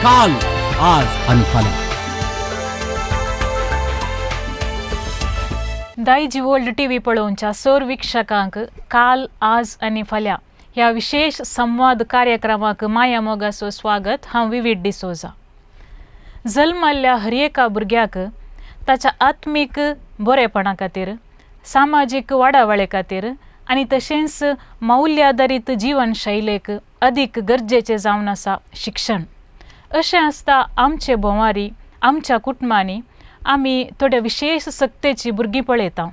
काल आज आणि फल्याम. दायजी टीव्ही पळोवनच्या सौर वीक्षकांक काल आज आणि फल्या ह्या विशेष संवाद कार्यक्रमाक माया मोगाचो स्वागत. हांव विविध डिसोजा. जल्माल्ल्या हर एका भुरग्याक ताच्या आत्मीक बरेपणा खातीर, सामाजीक वाडावळे खातीर आनी तशेंच मौल्य आधारीत जीवनशैलेक अदीक गरजेचें जावन आसा शिक्षण. अशें आसता आमचे भोंवारी, आमच्या कुटुंबांनी आमी थोड्या विशेष सक्तेची भुरगीं पळयता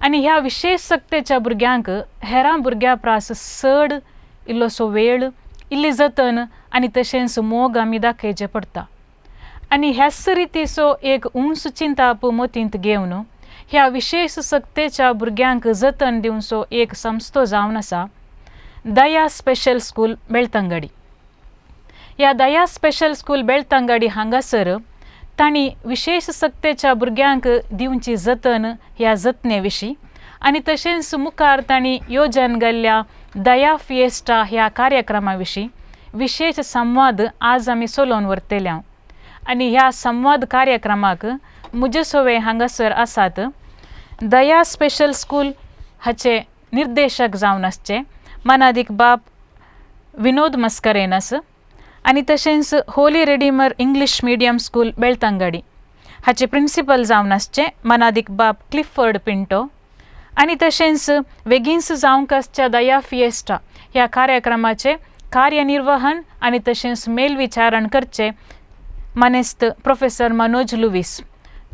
आनी ह्या विशेष सक्तेच्या भुरग्यांक हेरां भुरग्यां प्रास चड इल्लोसो वेळ, इल्ली जतन आनी तशेंच मोग आमी दाखयचें पडटा. आनी ह्याच रितीचो एक उंच चिंताप मतींत घेवन ह्या विशेष सक्तेच्या भुरग्यांक जतन दिवचो एक संस्थो जावन आसा दया स्पेशल स्कूल बेळतंगडी. ह्या दया स्पेशल स्कूल बेळतंगडी हांगासर तांणी विशेष सक्तेच्या भुरग्यांक दिवची जतन ह्या जतने विशीं आनी तशेंच मुखार तांणी येवजन घाल्ल्या दया फिएस्टा ह्या कार्यक्रमा विशीं विशेष संवाद आज आमी चलोवन व्हरतल्या. आनी ह्या संवाद कार्यक्रमाक म्हजे सोवे हांगासर आसात दया स्पेशल स्कूल हाचे निर्देशक जावन आसचे मनादिक बाब विनोद मस्करेनस आनी तशेंच होली रेडीमर इंग्लीश मिडियम स्कूल बेळतंगडी हाचे प्रिंसिपल जावन आसचे मनादिक बाब क्लिफर्ड पिंटो आनी तशेंच बेगीनच जावंक आसच्या दया फिएस्टा ह्या कार्यक्रमाचे कार्यनिर्वहन आनी तशेंच मेलविचारण करचे मानेस्त प्रोफेसर मनोज लुवीस.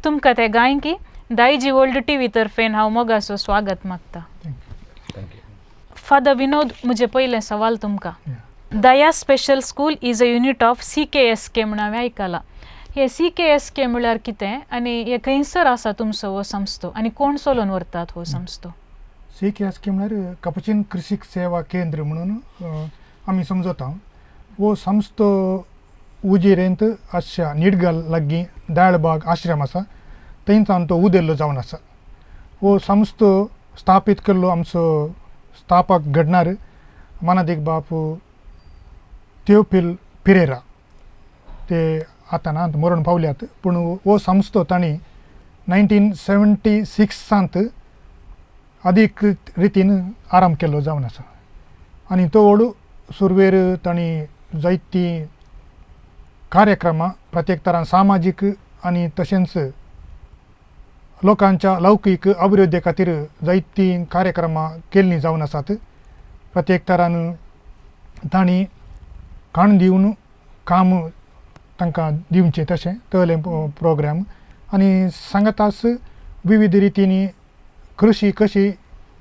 तुमकां ते गायकी दायजी वर्ल्ड टीव्ही तर्फेन हांव मोगाचो स्वागत मागता. फादर विनोद, म्हजे पयलें सवाल तुमकां. Daya special school is a unit of CKSK म्हणून हांवें आयकलां. हे CKSK म्हळ्यार कितें आनी हे खंयसर आसा तुमचो हो संस्थो आनी कोण चलोवन व्हरतात हो संस्थो? CKSK म्हळ्यार कपचिन कृषी सेवा केंद्र म्हणून आमी समजता. वो संस्थो उजिरेंत आशा निडगल लागीं दाळबाग आश्रम आसा थंयच्यान तो उदेल्लो जावन आसा. वो संस्थो स्थापीत केल्लो आमचो स्थापक घडणार मनादिक बाप थियोफिल पिरेरा. ते आतां ना मरण पावल्यात, पूण वो संस्थो तांणी 1976 अधिकृत रितीन आरंभ केल्लो जावन आसा. आनी तो व्हडू सुरवेर तांणी जायती कार्यक्रमां प्रत्येक तरान सामाजीक आनी तशेंच लोकांच्या लौकीक अभिवृद्धी खातीर जायतीं कार्यक्रमां केल्लीं जावन आसात. प्रत्येक तरान तांणी खाण दिवन काम तांकां दिवचें तशें तळें प्रोग्राम आनी सांगताच विविध रितींनी कृशी कशी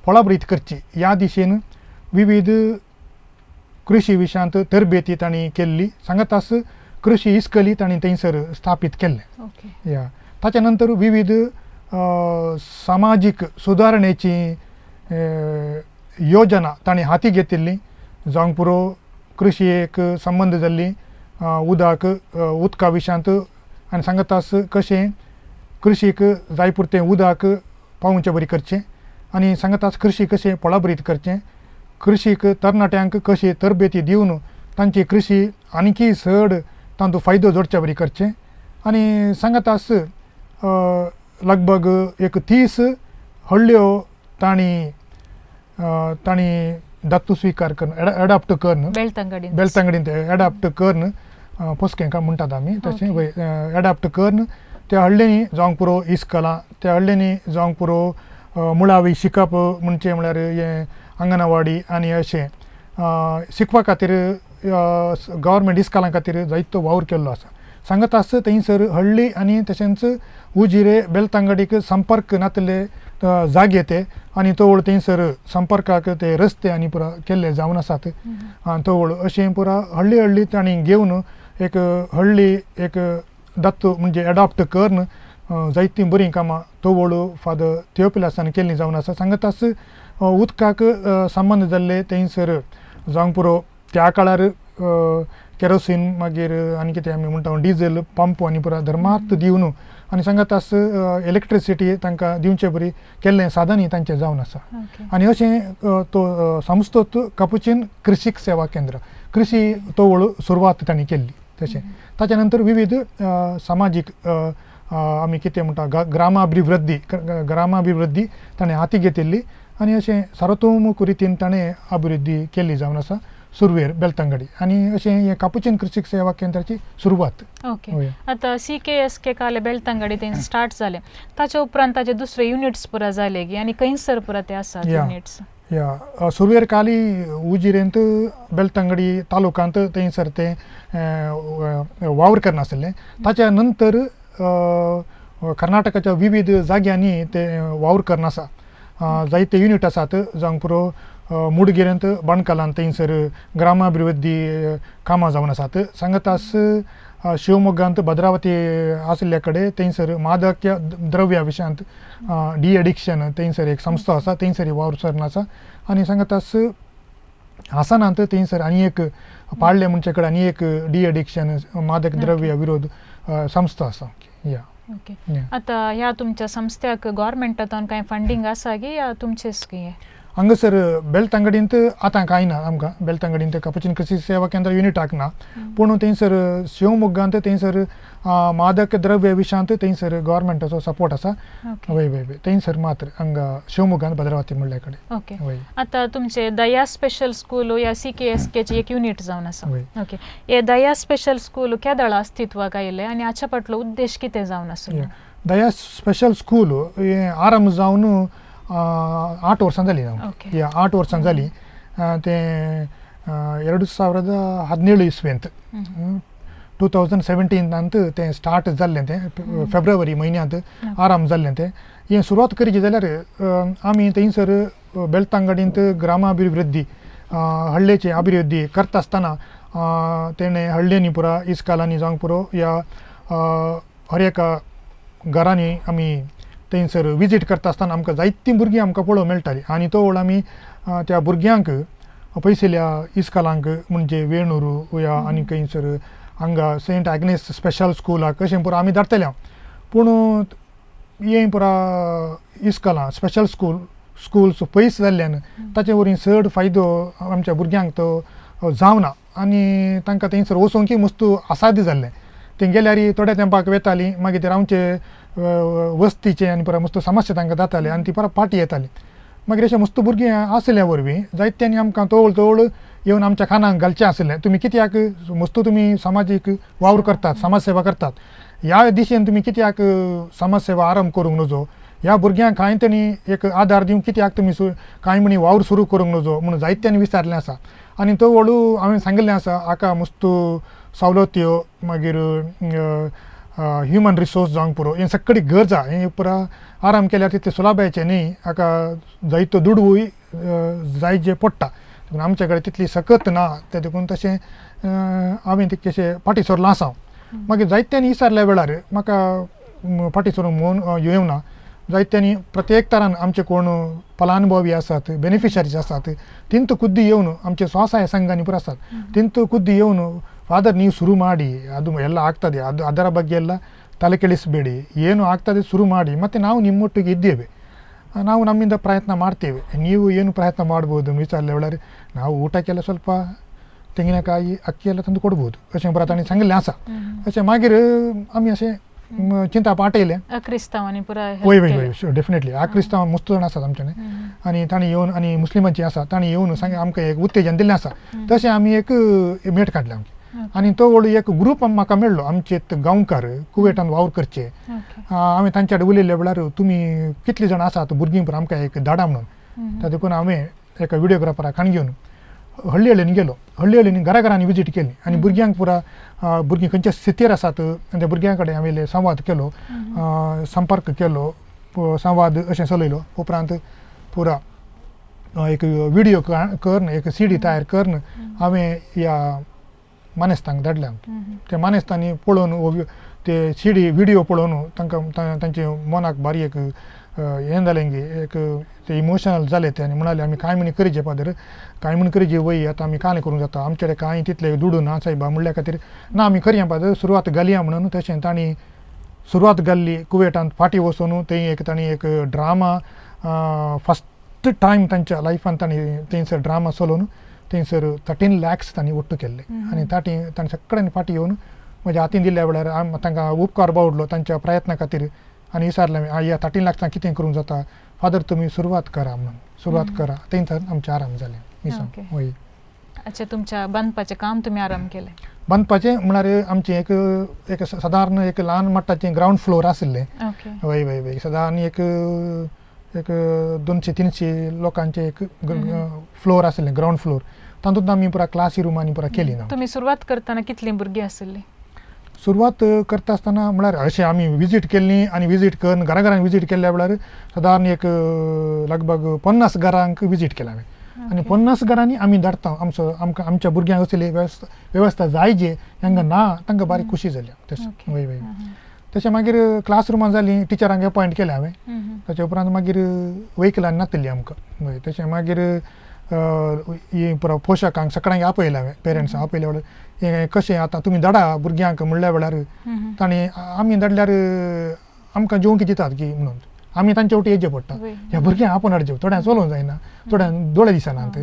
फळाबरीत करची ह्या दिशेन विविध कृशी विशयांत तरबेती तांणी केल्ली. सांगताच कृषी इस्कली तांणी थंयसर स्थापीत केल्लें. या ताच्या नंतर विविध सामाजीक सुदारणेची योजना तांणी हाती घेतिल्ली. जावंक पुरो कृषयेक संबंद जाल्ली उदका विशयांत आनी सांगताच कशें कृषीक जाय पुरतें उदक पावोवचें बरी करचें आनी सांगताच कृशी कशें फळाबरीत करचें, कृषीक तरणाट्यांक कशी तरबेती दिवन तांची कृशी आनीकी चड तांचो फायदो जोडचे बरी करचें आनी सांगताच लगभग एक 30 हळ्ळ्यो तांणी दत्तू स्विकार करून एडॉप्ट करून बेळतंगडीन एडॉप्ट करून पोसकेंका म्हणटात आमी तशें एडॉप्ट करून त्या हळ्ळेनी जावंक पुरो इस्कलां, त्या हळ्ळेनी जावंक पुरो मुळावी शिकप म्हणचें म्हळ्यार हें अंगणवाडी आनी अशें शिकपा खातीर गव्हर्मेंट इस्कॉलां खातीर जायतो वावर केल्लो आसा. सांगताच थंयसर हळ्ळी आनी तशेंच उजिरे बेळतंगडीक संपर्क नातले जागे ते आनी तो थंयसर संपर्काक ते रस्ते आनी पुरा केल्ले जावन आसात. तो अशें पुरा हळ्ळी हळ्ळी तांणी घेवन एक हळ्ळी एक दत्तू म्हणजे एडॉप्ट करून जायतीं बरीं कामां तो फादर थियोफिलासान केल्लीं जावन आसा. सांगताच उदकाक संबंद जाल्ले थंयसर जावंक पुरो त्या काळार केरोसीन मागीर आनी कितें आमी म्हणटा डिझेल पंप आनी पुरा धर्मार्थ दिवन आनी सांगताच इलेक्ट्रिसिटी तांकां दिवचे बरी केल्लें साधनय तांचें जावन आसा. आनी अशें तो संस्थोत कपुचीन कृषीक सेवा केंद्र कृषी तो सुरवात तांणी केल्ली. तशें ताच्या नंतर विविध सामाजीक आमी कितें म्हणटा ग्रामाभिवृद्धी ताणें हाती घेतिल्ली आनी अशें सर्वतोमुख रितीन ताणें अभिवृद्धी केल्ली जावन आसा सुरवेर बेलतंगडी आनी अशें हें कापुचीन कृषी सेवा केंद्राची सुरवात. ओके. आतां CKSK काल बेलतंगडी थंय स्टार्ट जालें ताच्या उपरांत ताचे दुसरे युनिट्स पुरा जाले गी आनी खंयसर पुरा ते आसात युनिट्स? या सुरवेर काली उजिरेंत बेलतंगडी तालुकांत थंयसर ते वावर करनासलें. ताच्या नंतर कर्नाटकाच्या विविध जाग्यांनी ते वावर करनासा. जायते युनिट आसात जावंक पुरो मुडगिरेंत बणकालांत थंयसर ग्रामाभिवृद्धी कामां जावन आसात. सांगतास शिवमोग्गांत भद्रावती आसले कडेन थंयसर मादक द्रव्या विशयांत डी एडिक्शन थंयसर एक संस्था आसा थंयसर वावर करन आसा. आनी सांगतास हासनांत थंयसर आनी एक पाळ्ळे म्हणचे कडेन आनी एक डी एडिक्शन मादक द्रव्य विरोध संस्था आसा. या ओके. आतां ह्या तुमच्या संस्थ्याक गव्हर्मेंटांतल्यान कांय फंडींग आसा गी या तुमचेच की? हांगासर बेलतंगडींत आतां कांय ना आमकां. बेलतंगडींत कापुचीन कृषी सेवा केंद्र युनिटाक ना पूण थंयसर शिवमोग्गांत थंयसर मादक द्रव्य विशयांत थंयसर गव्हर्मेंटाचो सपोर्ट आसा. वय वय वय थंयसर मात्र हांगा शिवमोग्गांत भद्रावती म्हणल्या कडेन. ओके. आतां तुमचे दया स्पेशल स्कूल ह्या CKSKची एक युनिट जावन आसा. ओके. हे दया स्पेशल स्कूल केदळा अस्तित्वाक आयिल्लें आनी हाच्या फाटलो उद्देश कितें जावन आसलो? दया स्पेशल स्कूल हें आरंभ जावन 8 वर्सां जालीं. या 8 वर्सां जालीं. तें 2017 इस्वेंत 2017 तें स्टार्ट जाल्लें. तें फेब्रुवारी म्हयन्यांत आरंभ जाल्लें. तें हें सुरवात करची जाल्यार आमी थंयसर बेलतंगडींत ग्रामाभिवृद्धी हळ्ळेची अभिवृद्धी करता आसतना तेणें हळ्ळेनी पुरा इस्कालांनी जावंक पुरो या हर एका घरांनी आमी थंयसर विजीट करता आसतना आमकां जायतीं भुरगीं आमकां पळोवंक मेळटालीं आनी तो वेळ आमी त्या भुरग्यांक पयसल्या इस्कालांक म्हणजे वेणूर या आनी खंयसर हांगा सेंट एग्नेस स्पेशल स्कूलाक अशें पुरो आमी धाडटले. पूण हें पुरा इस्कालां स्पेशल स्कूल्स पयस जाल्ल्यान ताचे वरवीं चड फायदो आमच्या भुरग्यांक तो जावना आनी तांकां थंयसर वचोंकूय मस्त आसादी जाल्लें. थंय गेल्यार थोड्या तेंपाक वेतालीं मागीर ते रावचे वस्तीचे आनी पुरा मस्त समस्या तांकां जाताले आनी ती परत फाटी येतालीं. मागीर अशें मस्त भुरगीं आसल्या वरवीं जायत्यांनी आमकां तवळ येवन आमच्या कानाक घालचें आसलें तुमी कित्याक मस्त तुमी सामाजीक वावर करतात समाज सेवा करतात ह्या दिशेन तुमी कित्याक समाज सेवा आरंभ करूंक नजो ह्या भुरग्यांक कांय तरी एक आदार दिवंक कित्याक तुमी कांय म्हणी वावर सुरू करूंक नजो म्हणून जायत्यांनी विचारलें आसा. आनी तो व्हडू हांवें सांगिल्लें आसा हाका मस्त सवलत्यो मागीर ह्युमन रिसोर्स जावंक पुरो हें सगळी गरजा हें पुरा आराम केल्यार तितलें सुलाबायचें न्ही. हाका जायतो दुडवूय जाय जे पडटा आमचे कडेन तितली सकत ना ते देखून तशें हांवें तितकेशें फाटी सरलो आसा. मागीर जायत्यांनी विचारल्या वेळार म्हाका फाटी सरूंक म्हणून येवना. जायत्यांनी प्रत्येक तरान आमचे कोण फलानुभवी आसात बेनिफिशरीज आसात तिंत खुद्द येवन आमचे ಸ್ವಸಹಾಯ ಸಂಘಾನಿ ಪುರ ಆಸಾत ತಿಂತು ಖುದ್ದು येवन ಫಾದರ್ ನೀವು ಶುರು ಮಾಡಿ ಅದು ಎಲ್ಲ ಆಗ್ತದೆ ಅದರ ಬಗ್ಗೆ ಎಲ್ಲ ತಲೆ ಕೆಡಿಸಬೇಡಿ ಏನು ಆಗ್ತದೆ ಶುರು ಮಾಡಿ ಮತ್ತು ನಾವು ನಿಮ್ಮೊಟ್ಟಿಗೆ ಇದ್ದೇವೆ ನಾವು ನಮ್ಮಿಂದ ಪ್ರಯತ್ನ ಮಾಡ್ತೇವೆ ನೀವು ಏನು ಪ್ರಯತ್ನ ಮಾಡ್ಬೋದು ವಿಚಾರ ಹೇಳಾರೆ ನಾವು ಊಟಕ್ಕೆಲ್ಲ ಸ್ವಲ್ಪ ತೆಂಗಿನಕಾಯಿ ಅಕ್ಕಿ ಎಲ್ಲ ತಂದು ಕೊಡ್ಬೋದು अशें बरतांनी सांगिल्लें आसा. अशें मागीर आमी अशें चिंता पाटयलें क्रिस्तांवांनी पुराय वय वय वय डेफिनेटली क्रिस्तांव मस्त जाण आसात आमच्यानी आनी तांणी येवन आनी मुस्लिमांची आसा तांणी येवन सांग आमकां एक उत्तेजन दिल्लें आसा. तशें आमी एक मेट काडलें आमचें आनी तो व्हडलो एक ग्रूप म्हाका मेळ्ळो आमचे गांवकार कुवेटान वावर करचे. हांवें तांचे कडेन उलयल्या वेळार तुमी कितलीं जाणां आसात भुरगीं पुरो आमकां एक धाडा म्हणून त्या देखून हांवें एका विडियोग्राफराक घेवन हळ्ळी हळ्ळींनी गेलो. हळ्ळी हळ्ळींनी घराघरांनी विजीट केली आनी भुरग्यांक पुरा भुरगीं खंयच्या स्थितीर आसात त्या भुरग्यां कडेन हांवें संवाद केलो संपर्क केलो संवाद अशें चलयलो. उपरांत पुरा एक विडियो करन एक CD तयार करन हांवें ह्या मानेस्तांक धाडल्या. त्या मानेस्तांनी पळोवन ते CD विडियो पळोवन तांकां तांचे मनाक बारी एक हें जालें की एक ते इमोशनल जाले ते आनी म्हणाले आमी कांय म्हणी करीचे पादर कांय म्हण करीचे वय आतां आमी कांय करूंक जाता आमचे कडेन कांय तितले दुडू ना सायबा म्हणल्या खातीर ना आमी करया पादर सुरवात घालया म्हणून तशें तांणी सुरवात घाल्ली. कुवेटांत फाटी वचून थंय एक तांणी एक ड्रामा फस्ट टायम तांच्या लायफान तांणी थंयसर ड्रामा चलोवन थंयसर 13 lakhs तांणी ओट्टू केल्ले आनी तांणी सगळ्यांनी फाटी येवन म्हज्या हातीन दिल्ल्या वेळार तांकां उपकार बावडलो तांच्या प्रयत्ना खातीर आनी विचारलें ह्या 13 lakhs कितें करूंक जाता फादर तुमी सुरवात करा म्हणून सुरवात करा थंयसर आमचें आराम जालें मिसांग वय. अच्छा तुमच्या बांदपाचें काम तुमी आराम केलें. बांदपाचें म्हळ्यार आमचें एक सादारण एक ल्हान मट्टाचें ग्रावंड फ्लोर आशिल्लें. वय वय वय सादारण एक 200-300 लोकांचे एक फ्लोर आशिल्लें ग्रावंड फ्लोर तातूंत आमी पुरा क्लासी रुमांनी पुरा केली ना. तुमी सुरवात करतना कितलीं भुरगीं आशिल्लीं? सुरवात करता आसतना म्हळ्यार अशें आमी विजीट केल्ली आनी विजीट करून घरां विजीट केल्ल्या वेळार सादारण एक लगभग 50 घरांक विजीट केला हांवें आनी 50 घरांनी आमी धाडटा आमच्या भुरग्यांक असली वेवस्था जाय जे हांकां ना तांकां बारीक खुशी जाली तशें. वय वय तशें मागीर क्लासरुमान जाली टिचरांक अपॉयंट केलें हांवें ताचे उपरांत मागीर व्हेकलान नातली आमकां. वय तशें मागीर पुरो पोशाखांक सगळ्यांक आपयलें हांवें पेरंट्सांक आपयल्या वेळार हें कशें आतां तुमी धाडा भुरग्यांक म्हणल्या वेळार तांणी आमी धाडल्यार आमकां जेवंक दितात की म्हणून आमी तांचे वटी येवचें पडटा ह्या भुरग्यांक आपूण हाडचें थोड्यांक चलोवंक जायना थोड्यांक दोळे दिसनात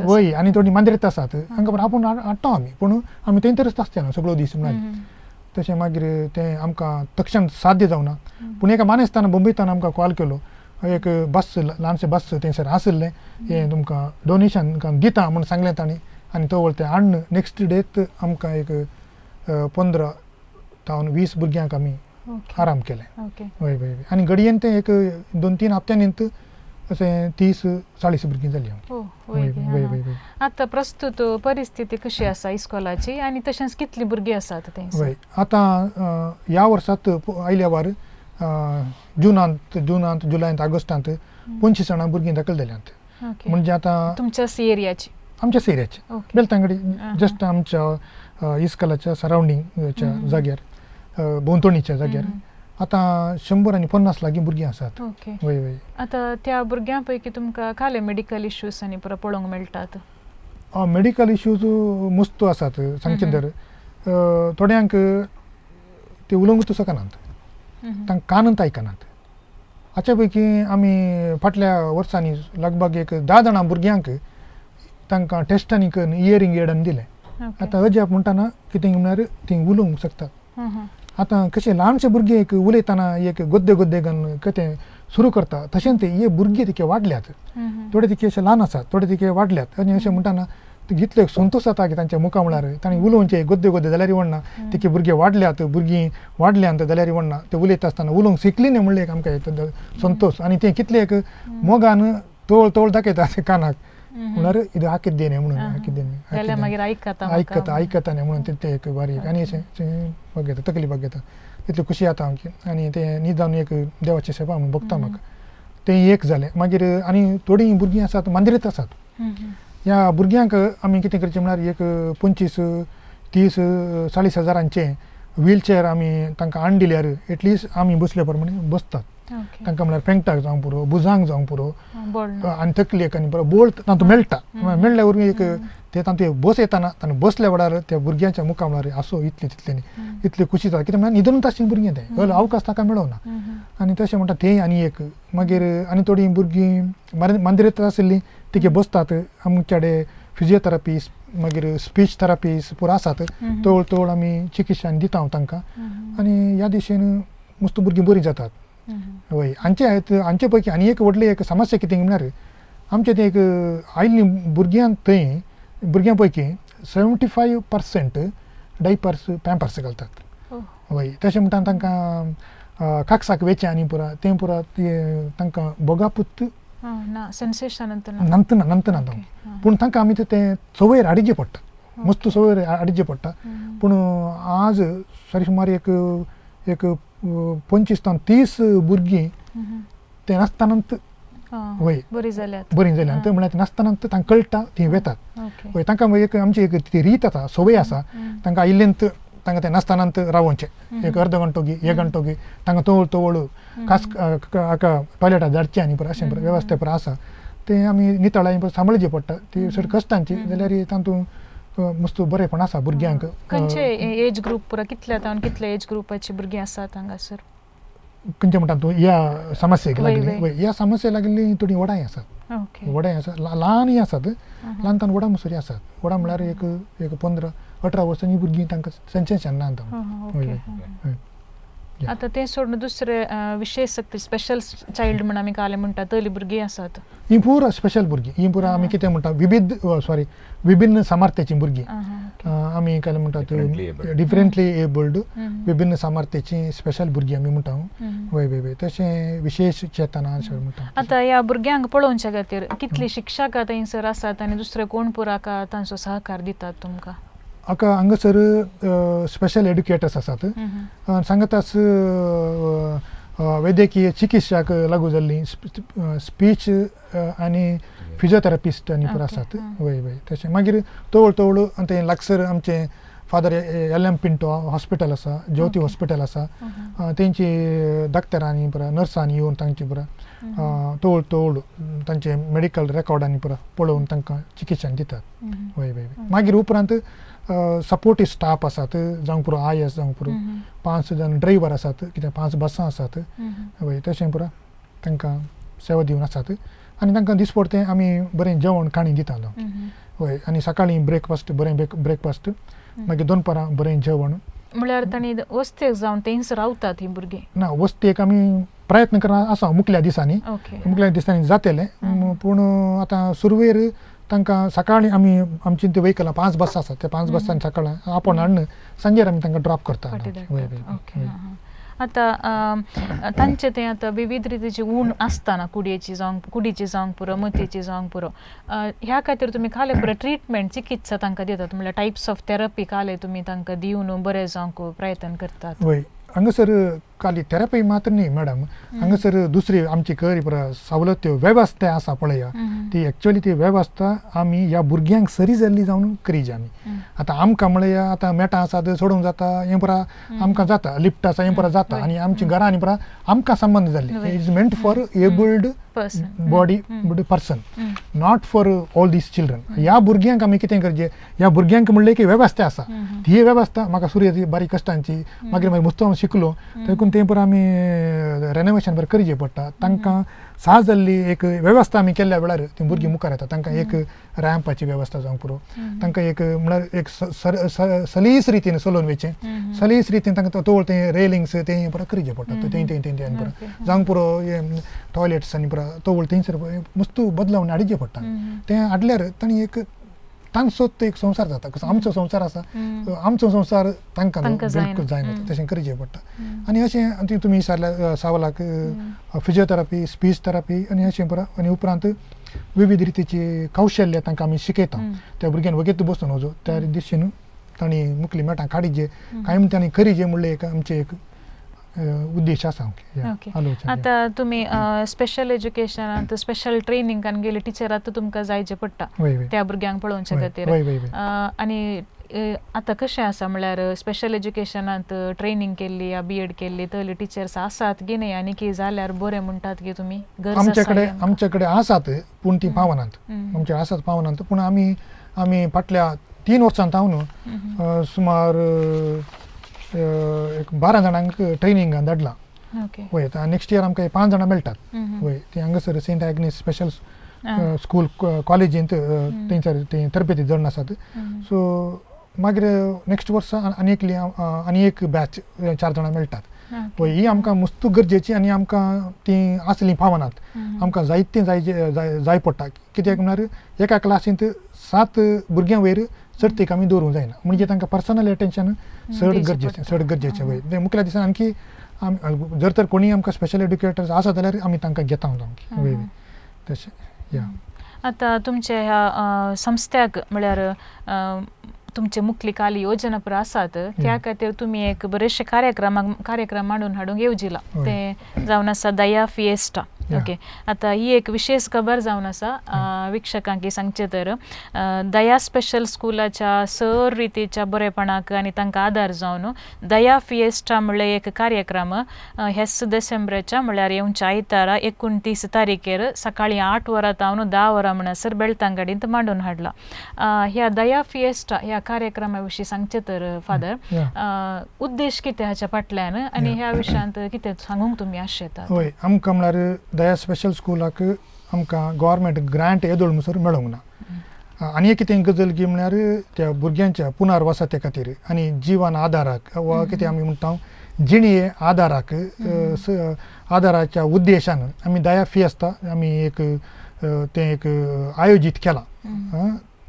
वय आनी थोडीं मांद्रेत आसात हांकां आपूण हाडटा आमी पूण आमी थंयसरच आसचे ना सगळो दीस म्हळ्यार. तशें मागीर तें आमकां तक्षण साध्य जावना पूण एका मानेस्ताना बंबयताना आमकां कॉल केलो एक बस ल्हानशें बस थंयसर आशिल्लें हें तुमकां डोनेशन दिता म्हूण सांगलें तांणी आनी तो वळते हाडून नेक्स्ट डेत आमकां एक 15 तावन 20 भुरग्यांक आमी आराम केलें. वय वय आनी घडयेन तें एक 2-3 हप्त्यांनीच अशें 30-40 भुरगीं जालीं. आतां प्रस्तुत परिस्थिती कशी आसा इस्कॉलाची आनी तशेंच कितलीं भुरगीं आसात थंय? वय आतां ह्या वर्सांत आयल्या वार जुनांत जुलयांत ऑगस्टांत 25 जाणां भुरगीं दाखल जाल्यांत. म्हणजे आतां तुमच्या एरियाची आमच्या एरियाचे बेलतांगडी जस्ट आमच्या इस्कॉलाच्या सरावंडींगच्या जाग्यार भोंवतणीच्या जाग्यार आतां 100 आनी 50 लागीं भुरगीं आसात. वय वय आतां त्या भुरग्यां पैकी तुमकां खाले मेडिकल इश्यूज आनी पुरो पळोवंक मेळटात? मेडिकल इश्यूज मस्त आसात सांगचें तर थोड्यांक ते उलोवंकूच शकनात तांकां कानूच आयकनात. हाचे पैकी आमी फाटल्या वर्सांनी लगभग एक 10 जाणां भुरग्यांक तांकां टेस्टांनी करून इयरिंग एडान दिलें. आतां अजाप म्हणटाना कितें म्हळ्यार तीं उलोवंक शकतात. आतां कशें ल्हानशे भुरगे एक उलयतना एक गोद्दे घालून कितें सुरू करता तशें ते हे भुरगे तिके वाडल्यात थोडे तिके अशे ल्हान आसात थोडे तिके वाडल्यात आनी अशें म्हणटाना जितले संतोश जाता की तांच्या मुखार म्हळ्यार तांणी उलोवचें गोद्दे जाल्यार इवडना तिके भुरगे वाडल्यांत जाल्यार इवडना ते उलयता आसतना उलोवंक शिकली न्ही म्हणलें एक आमकां संतोश आनी तें कितले एक मोगान तोळ दाखयता ते कानाक म्हळ्यार इद आकिद्दे न्ही म्हणून आयकता न्ही म्हणून ते एक बारीक आनी अशें बघयता तकली बघयता तितली खुशी जाता आमची आनी तें निदान एक देवाची सेवा म्हणून भोगता म्हाका तें एक जालें. मागीर आनी थोडीं भुरगीं आसात मांद्रेत आसात. ह्या भुरग्यांक आमी कितें करचें म्हळ्यार एक 25-30-40 हजारांचें व्हीलचेअर आमी तांकां हाडून दिल्यार एटलिस्ट आमी बसले प्रमाणे बसतात. तांकां म्हळ्यार पेंगटाक जावं पुरो बुजांक जावं पुरो आनी तकलेक आनी बरो बोल्ड तातूंत मेळटा मेळ्ळ्या वरवीं एक ते तातूंत बस येताना ताणें बसल्या वेळार त्या भुरग्यांच्या मुखार म्हळ्यार आसो इतलें इतली खुशी जाता कित्याक म्हळ्यार न्हिदूनच आशिल्लीं भुरगीं तें अवकाश ताका मेळोना आनी तशें म्हणटा तें आनी एक मागीर आनी थोडीं भुरगीं मांद्रेत आशिल्लीं तिके बसतात आमचे कडेन फिजिओथेरापिस्ट मागीर स्पीच थेरापिस्ट पुरो आसात तोळ आमी चिकित्सा दिता तांकां आनी ह्या दिशेन मस्त भुरगीं बरीं जातात. वय हांचे पैकी आनी एक व्हडली एक समस्या कितें म्हळ्यार आमचे ते एक आयिल्लीं भुरग्यां पैकी 75% डायपर्स पॅम्पर्स घालतात. वय तशें म्हणटा तांकां काकसाक वेचें आनी पुरा तें पुरा तांकां बोगापूत नंतना पूण तांकां आमी तें सवयर हाडिचें पडटा मस्त सवयर हाडिचें पडटा पूण आज सारी सुमार एक 25-30 भुरगीं ते नासतानाच वय बरीं जाल्यात म्हळ्यार नासतानाच तांकां कळटा तीं वेतात. वय तांकां एक आमची एक ती रीत आसा सवय आसा तांकां आयिल्लेंत तांकां तें नासतानाच रावोवचें एक अर्द घंटो 1 घंटो तांकां तोवळ हाका टॉयलेटार धाडचें आनी पुरो अशें वेवस्था पुरो आसा तें आमी नितळायेन सांबाळचें पडटा ती चड कश्टांची जाल्यार तातूंत मस्त बरेपण आसा भुरग्यांक. खंयचे एज ग्रूप पुरो कितले एज ग्रुपाची भुरगीं आसात हांगासर? खंयचे म्हणटा तूं ह्या समस्येक लागली ह्या समस्ये लागली थोडी वडाय आसात ओके वडाय आसात ल्हानय आसात ल्हानतान वडा मसुरी आसात वडा म्हळ्यार एक 15-18 वर्सांची भुरगीं तांकां सेन्सेशन ना आता ते सोडून दुसरे विशेष सक्ती स्पेशल चाइल्ड म्हणून आमी काले म्हणटा तली भुरगीं आसात ही पुरा स्पेशल भुरगीं ही पुरा आमी कितें म्हणटा विभिन्न सामर्थ्याची भुरगीं आमी काले म्हणटा डिफरंटली एबल्ड विभिन्न सामर्थ्याची स्पेशल भुरगीं आमी म्हणटा वय तशें विशेष चेतना अशें म्हणटा आता ह्या भुरग्यांक पळोवच्या खातीर कितली शिक्षक थंयसर आसात आनी दुसरे कोण पुराका तांचो सहकार दितात तुमकां हांगासर स्पेशल एड्युकेटर्स आसात सांगतास वैद्यकीय चिकित्साक लागू जाल्लीं स्पीच आनी फिजिओथेरपिस्ट आनी पुरो आसात वय तशें मागीर तवळ थंय लागसर आमचें फादर एल पिंटो हॉस्पिटल आसा ज्योती हॉस्पिटल आसा तेंची दोतोरांनी पुरो नर्सांनी येवन तांची पुरो तवळ तांचे मेडिकल रेकॉर्डांनी पुरो पळोवन तांकां चिकित्सा दितात वय मागीर उपरांत सपोर्टीव स्टाफ आसात जावंक पुरो IS जावंक पुरो 5 जण ड्रायव्हर आसात कित्याक 5 बसां आसात वय तशें पुरो तांकां सेवा दिवन आसात आनी तांकां दिसपडटें आमी बरें जेवण खाणी दितात वय आनी सकाळीं ब्रेकफास्ट बरें ब्रेकफास्ट मागीर दनपारां बरें जेवण म्हळ्यार तांणी वस्तेक जावन थंयच रावतात ही भुरगीं ना वस्तेक आमी प्रयत्न करना आसा मुखल्या दिसांनी जातलें पूण आतां सुरवेर तांकां सकाळीं आमी आमची ती व्हेकलां 5 बस आसात त्या 5 बसांनी सकाळीं आपण हाडून सांजेर आमी तांकां ड्रॉप करता आता तांचे तें आतां विविध रितीची उण आसतना कुडीची जावंक पुरो मतीची जावंक पुरो ह्या खातीर तुमी खाले पुरो ट्रिटमेंट चिकित्सा तांकां दितात म्हळ्यार टायप्स ऑफ थेरपी खाले तुमी तांकां दिवन बरें जावंक प्रयत्न करतात वय हांगासर खाली थेरपी मात्र न्ही मॅडम हांगासर दुसरी आमची खरी पुरो सवलत्यो वेवस्था आसा पळया ती एक्चुअली ती वेवस्था आमी ह्या भुरग्यांक सरी जाल्ली जावन करीची आमी आतां आमकां म्हळ्या आतां मॅटां आसात सोडूंक जाता हें पुरो आमकां जाता लिफ्ट आसा हें पुरो जाता आनी आमची घरांनी पुरो आमकां संबंद जाल्ली is meant for abled body person not for all these children ह्या भुरग्यांक आमी कितें करचें ह्या भुरग्यांक म्हणलें की वेवस्था आसा ही वेवस्था म्हाका सुरयाची बारीक कश्टांची मागीर मुस्तोम शिकलो देखून तें पुरो आमी रेनोवेशन बरें करचें पडटा तांकां साज जाल्ली एक वेवस्था आमी केल्ल्या वेळार ती भुरगीं मुखार येता तांकां एक रॅम्पाची वेवस्था जावंक पुरो तांकां एक म्हळ्यार एक सलीस रितीन चलोवन वयचें सलीस रितीन तांकां तवळ तें रेलिंग्स तें पुरो करचें पडटा तें पुरो जावंक पुरो टॉयलेट्स आनी पुरो तवळ थंयसर मस्तू बदलावन हाडचें पडटा तें हाडल्यार तांणी एक तांचोच एक संवसार जाता कसो आमचो संवसार आसा आमचो संवसार तांकां बिलकूल जायना तशें करचें पडटा आनी अशें तुमी विचारल्या सावलाक फिजिओथेरपी स्पीच थेरपी आनी अशें पुरो आनी उपरांत विविध रितीची कौशल्य तांकां आमी शिकयता त्या भुरग्यांक वगेत बसून वचो त्या दिशेन तांणी मुखली मेळटा काडीचे कांय तांणी करीचे म्हणलें एक आमचें एक उद्देश आसा आता तुम्ही स्पेशल एज्युकेशनांत स्पेशल ट्रेनिंगान गेले टिचर आतां तुमकां जायचें पडटा त्या भुरग्यांक पळोवच्या खातीर आनी आतां कशें आसा म्हळ्यार स्पेशल एज्युकेशनांत ट्रेनिंग केल्ली या BEd केल्ली तले टिचर्स आसात की न्ही आनी की जाल्यार बरें म्हणटात की तुमी आमचे कडेन आसात पूण ती पावनात आमचे आसात पावनात पूण आमी फाटल्या 3 वर्सांत हांव सुमार एक 12 जाणांक ट्रेनिंगान धाडला वय नेक्स्ट इयर आमकां 5 जाणां मेळटात वय ती हांगासर सेंट एग्नेस स्पेशल स्कूल कॉलेजींत थंयसर ते तरबेती जण आसात सो मागीर नेक्स्ट वर्सा आनी एक बॅच 4 जाणां मेळटात पळय ही आमकां मस्तू गरजेची आनी आमकां ती आसली पावनात आमकां जायतें जाय पडटा कित्याक म्हळ्यार एका क्लासींत 7 भुरग्यां वयर चडतेक आमी दवरूंक जायना म्हणजे तांकां पर्सनल एटेन्शन चड गरजेचें वय ते मुखल्या दिसान आणखी जर तर कोणी आमकां स्पेशल एड्युकेटर्स आसा जाल्यार आमी तांकां घेता वय तशें या आतां तुमच्या ह्या संस्थ्याक म्हळ्यार तुमचे मुखली काली योजना पुरो आसात त्या खातीर तुमी एक बरेचशे कार्यक्रम मांडून हाडूंक येवजिला ते जावन आसा दया फिएस्टा ओके आता ही एक विशेष खबर जावन आसा विक्षकांकी सांगचे तर दया स्पेशल स्कुलाच्या सर रितीच्या बरेपणाक आनी तांकां आदार जावन दया फिएस्टा म्हणले एक कार्यक्रम हेच डिसेंबराच्या म्हळ्यार येवच्या आयतारा 29 तारखेर सकाळी 8 वरां तावन 10 वरां म्हणसर बेळतांगडींत मांडून हाडला. ह्या दया फिएस्टा ह्या कार्यक्रमा विशीं सांगचे तर फादर उद्देश कितें हाच्या फाटल्यान आनी ह्या विशयांत कितें सांगूंक तुमी आशेतात? होय, आमकां म्हळ्यार दया स्पेशल स्कुलाक आमकां गव्हर्मेंट ग्रांट येदोळ म्हणसर मेळोंक ना. आनी एक कितें गजाल की म्हळ्यार त्या भुरग्यांच्या पुनर्वसते खातीर आनी जिवन आदाराक वा कितें आमी म्हणटा जिणे आदाराक आदाराच्या उद्देशान आमी दया फिएस्ता आमी एक आयोजीत केला.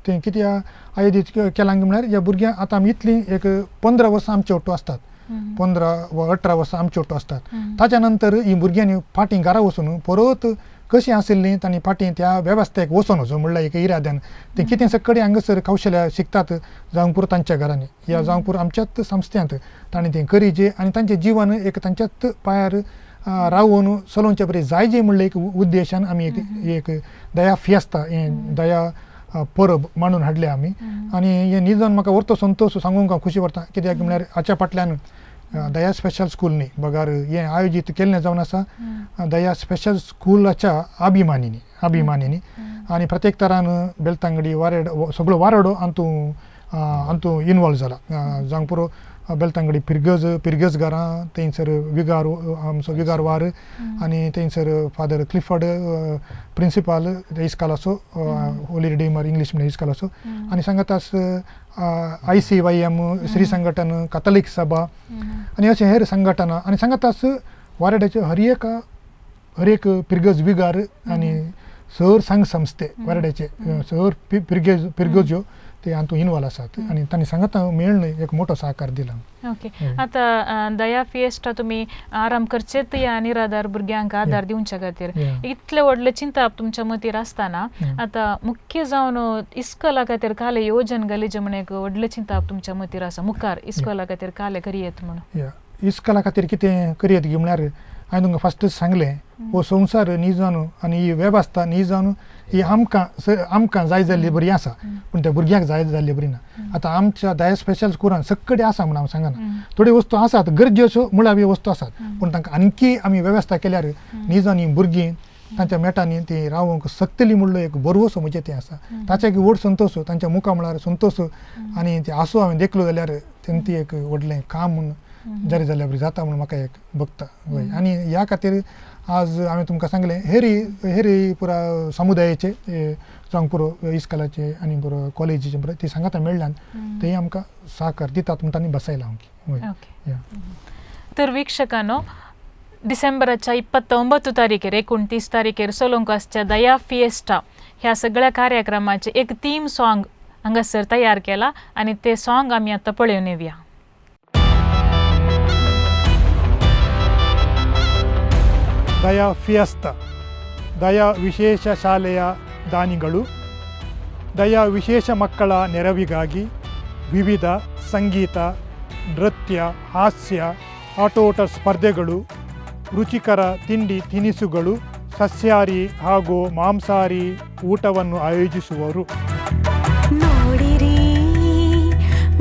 तें कितें आयोजीत केलां म्हळ्यार ह्या भुरग्यांक आतां आमी इतलीं एक 15 वर्सां आमचे वांटो आसतात, 15 वा 18 वर्सां आमचे वांटो आसतात. ताच्या नंतर ही भुरग्यांनी फाटीं घरा वचून परत कशीं आशिल्लीं तांणी फाटीं त्या वेवस्थेक वचून वचूं म्हणल्यार एक इराद्यान तें कितें सकडी हांगासर कौशल्या शिकतात जावंक पुरो तांच्या घरांनी या जावंक पुरो आमच्याच संस्थ्यांत तांणी तें करीचें आनी तांचें जिवन एक तांच्याच पांयार रावून चलोवचें बरें जायजें म्हणलें एक उद्देशान आमी एक दया फिएस्ता हें दया परब मांडून हाडले आमी. आनी हें निजन म्हाका व्हरतो संतोश सांगूंक हांव खुशी व्हरता कित्याक म्हळ्यार हाच्या फाटल्यान दया स्पेशल स्कूलनी बगार हें आयोजीत केल्लें जावन आसा दया स्पेशल स्कूलाच्या अभिमानीनी आनी प्रत्येक तरान बेळतांगडी सगळो वारेडो हातूंत इनवॉल्व जाला. जावंक पुरो बेळतांगडी पिरगज घरां थंयसर विगार आमचो विगार वार आनी थंयसर फादर क्लिफर्ड प्रिंसिपाल इस्कालाचो होली रिडीमर इंग्लीश मिडियम इस्कालाचो आनी सांगातास ICYM श्री संघटन कातोलीक सभा आनी अशें हेर संघटना आनी सांगातास वारेड्याचे हर एक पिरगज विगार आनी सर संघ संस्थे वारेड्याचे सर पिरगज्यो ते हातूंत इनवॉल्व आसात आनी तांणी सांगाता मेळून एक मोठो सहकार दिला. ओके आता दया फिएस्टा तुमी आराम करचेत या निराधार भुरग्यांक आदार दिवच्या खातीर इतले व्हडले चिंता तुमच्या मतीर आसतना आता मुख्य जावन इस्कॉला खातीर काले येवजण घालीचे म्हण एक व्हडले चिंता तुमच्या मतीर आसा मुखार इस्कॉला खातीर काले करियेत म्हणून? इस्कॉला खातीर कितें करियेत गी म्हळ्यार हांवें तुमकां फस्टच सांगलें हो संवसार न्ही जावन आनी ही वेवस्था न्ही जावन ही आमकां जाय जाल्ली बरी आसा पूण त्या भुरग्यांक जाय जाल्ली बरी ना. आतां आमच्या दया स्पेशल स्कुलान सकडी आसा म्हण हांव सांगना, थोड्यो वस्तू आसात गरजेच्यो मुळाव्यो वस्तू आसात पूण तांकां आणकी आमी वेवस्था केल्यार न्ही जावन ही भुरगीं तांच्या मेटांनी ती रावूंक शकतली म्हणलो एक बरवसो म्हजें तें आसा. ताच्या व्हड संतोश तांच्या मुखार म्हळ्यार संतोश आनी ते आसू हांवें देखलो जाल्यार तें ती एक व्हडलें काम म्हूण जारी जाल्यार बरी जाता म्हूण म्हाका एक भोगता. वय आनी ह्या खातीर आज हांवें तुमकां सांगलें हेरी पुरा समुदायाचे जावंक पुरो इस्कॉलाचे आनी पुरो कॉलेजीचे पुरो ती सांगाता मेळ्ळ्यान तेय आमकां सहकार दितात म्हूण तांणी बसयला हांव. तर वीक्षकांनो डिसेंबराच्या 29 तारखेर 29 तारखेर सोलोंकासच्या दया फिएस्टा ह्या सगळ्या कार्यक्रमाचे एक थीम सॉंग हांगासर तयार केला आनी ते सॉंग आमी आतां पळोवन येवया. ದಯಾ ಫಿಯೆಸ್ತಾ ದಯಾ ವಿಶೇಷ ಶಾಲೆಯ ದಾನಿಗಳು ದಯಾ ವಿಶೇಷ ಮಕ್ಕಳ ನೆರವಿಗಾಗಿ ವಿವಿಧ ಸಂಗೀತ, ನೃತ್ಯ, ಹಾಸ್ಯ, ಆಟೋಟ ಸ್ಪರ್ಧೆಗಳು, ರುಚಿಕರ ತಿಂಡಿ ತಿನಿಸುಗಳು, ಸಸ್ಯಾಹಾರಿ ಹಾಗೂ ಮಾಂಸಾಹಾರಿ ಊಟವನ್ನು ಆಯೋಜಿಸುವರು. ನೋಡಿರಿ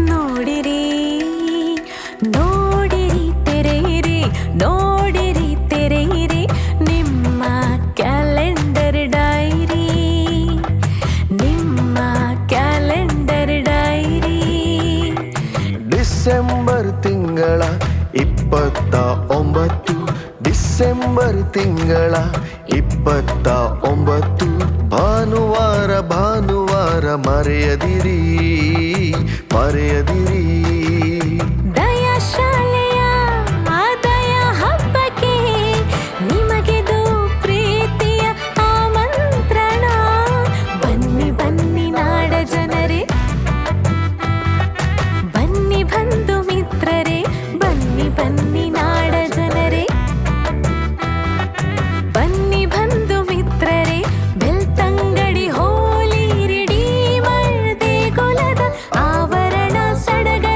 ನೋಡಿರಿ ನೋಡಿರಿ ತೆರೆಯಿರಿ ನೋಡಿರಿ ತೆರೆಯಿರಿ ನಿಮ್ಮ ಕ್ಯಾಲೆಂಡರ್ ಡೈರಿ ನಿಮ್ಮ ಕ್ಯಾಲೆಂಡರ್ ಡೈರಿ. ಡಿಸೆಂಬರ್ ತಿಂಗಳ 29 ಡಿಸೆಂಬರ್ ತಿಂಗಳ 29 ಭಾನುವಾರ ಭಾನುವಾರ ಮರೆಯದಿರಿ ಮರೆಯದಿರಿ. ದಯಾ ಶಾಲೆಯ ದಯಾ ಹಬ್ಬಕ್ಕೆ ನಿಮಗೆದು ಪ್ರೀತಿಯ ಆಮಂತ್ರಣ. ಬನ್ನಿ ಬನ್ನಿ ನಾಡ ಜನರೇ, ಬನ್ನಿ ಬಂಧು ಮಿತ್ರರೇ, ಬನ್ನಿ ಬನ್ನಿ ನಾಡ ಜನರೇ, ಬನ್ನಿ ಬಂಧು ಮಿತ್ರರೇ. ಬೆಳ್ತಂಗಡಿ ಹೋಲಿ ರೆಡಿಮರ್ ದೇಗುಲದ ಆವರಣ ಸಡಗ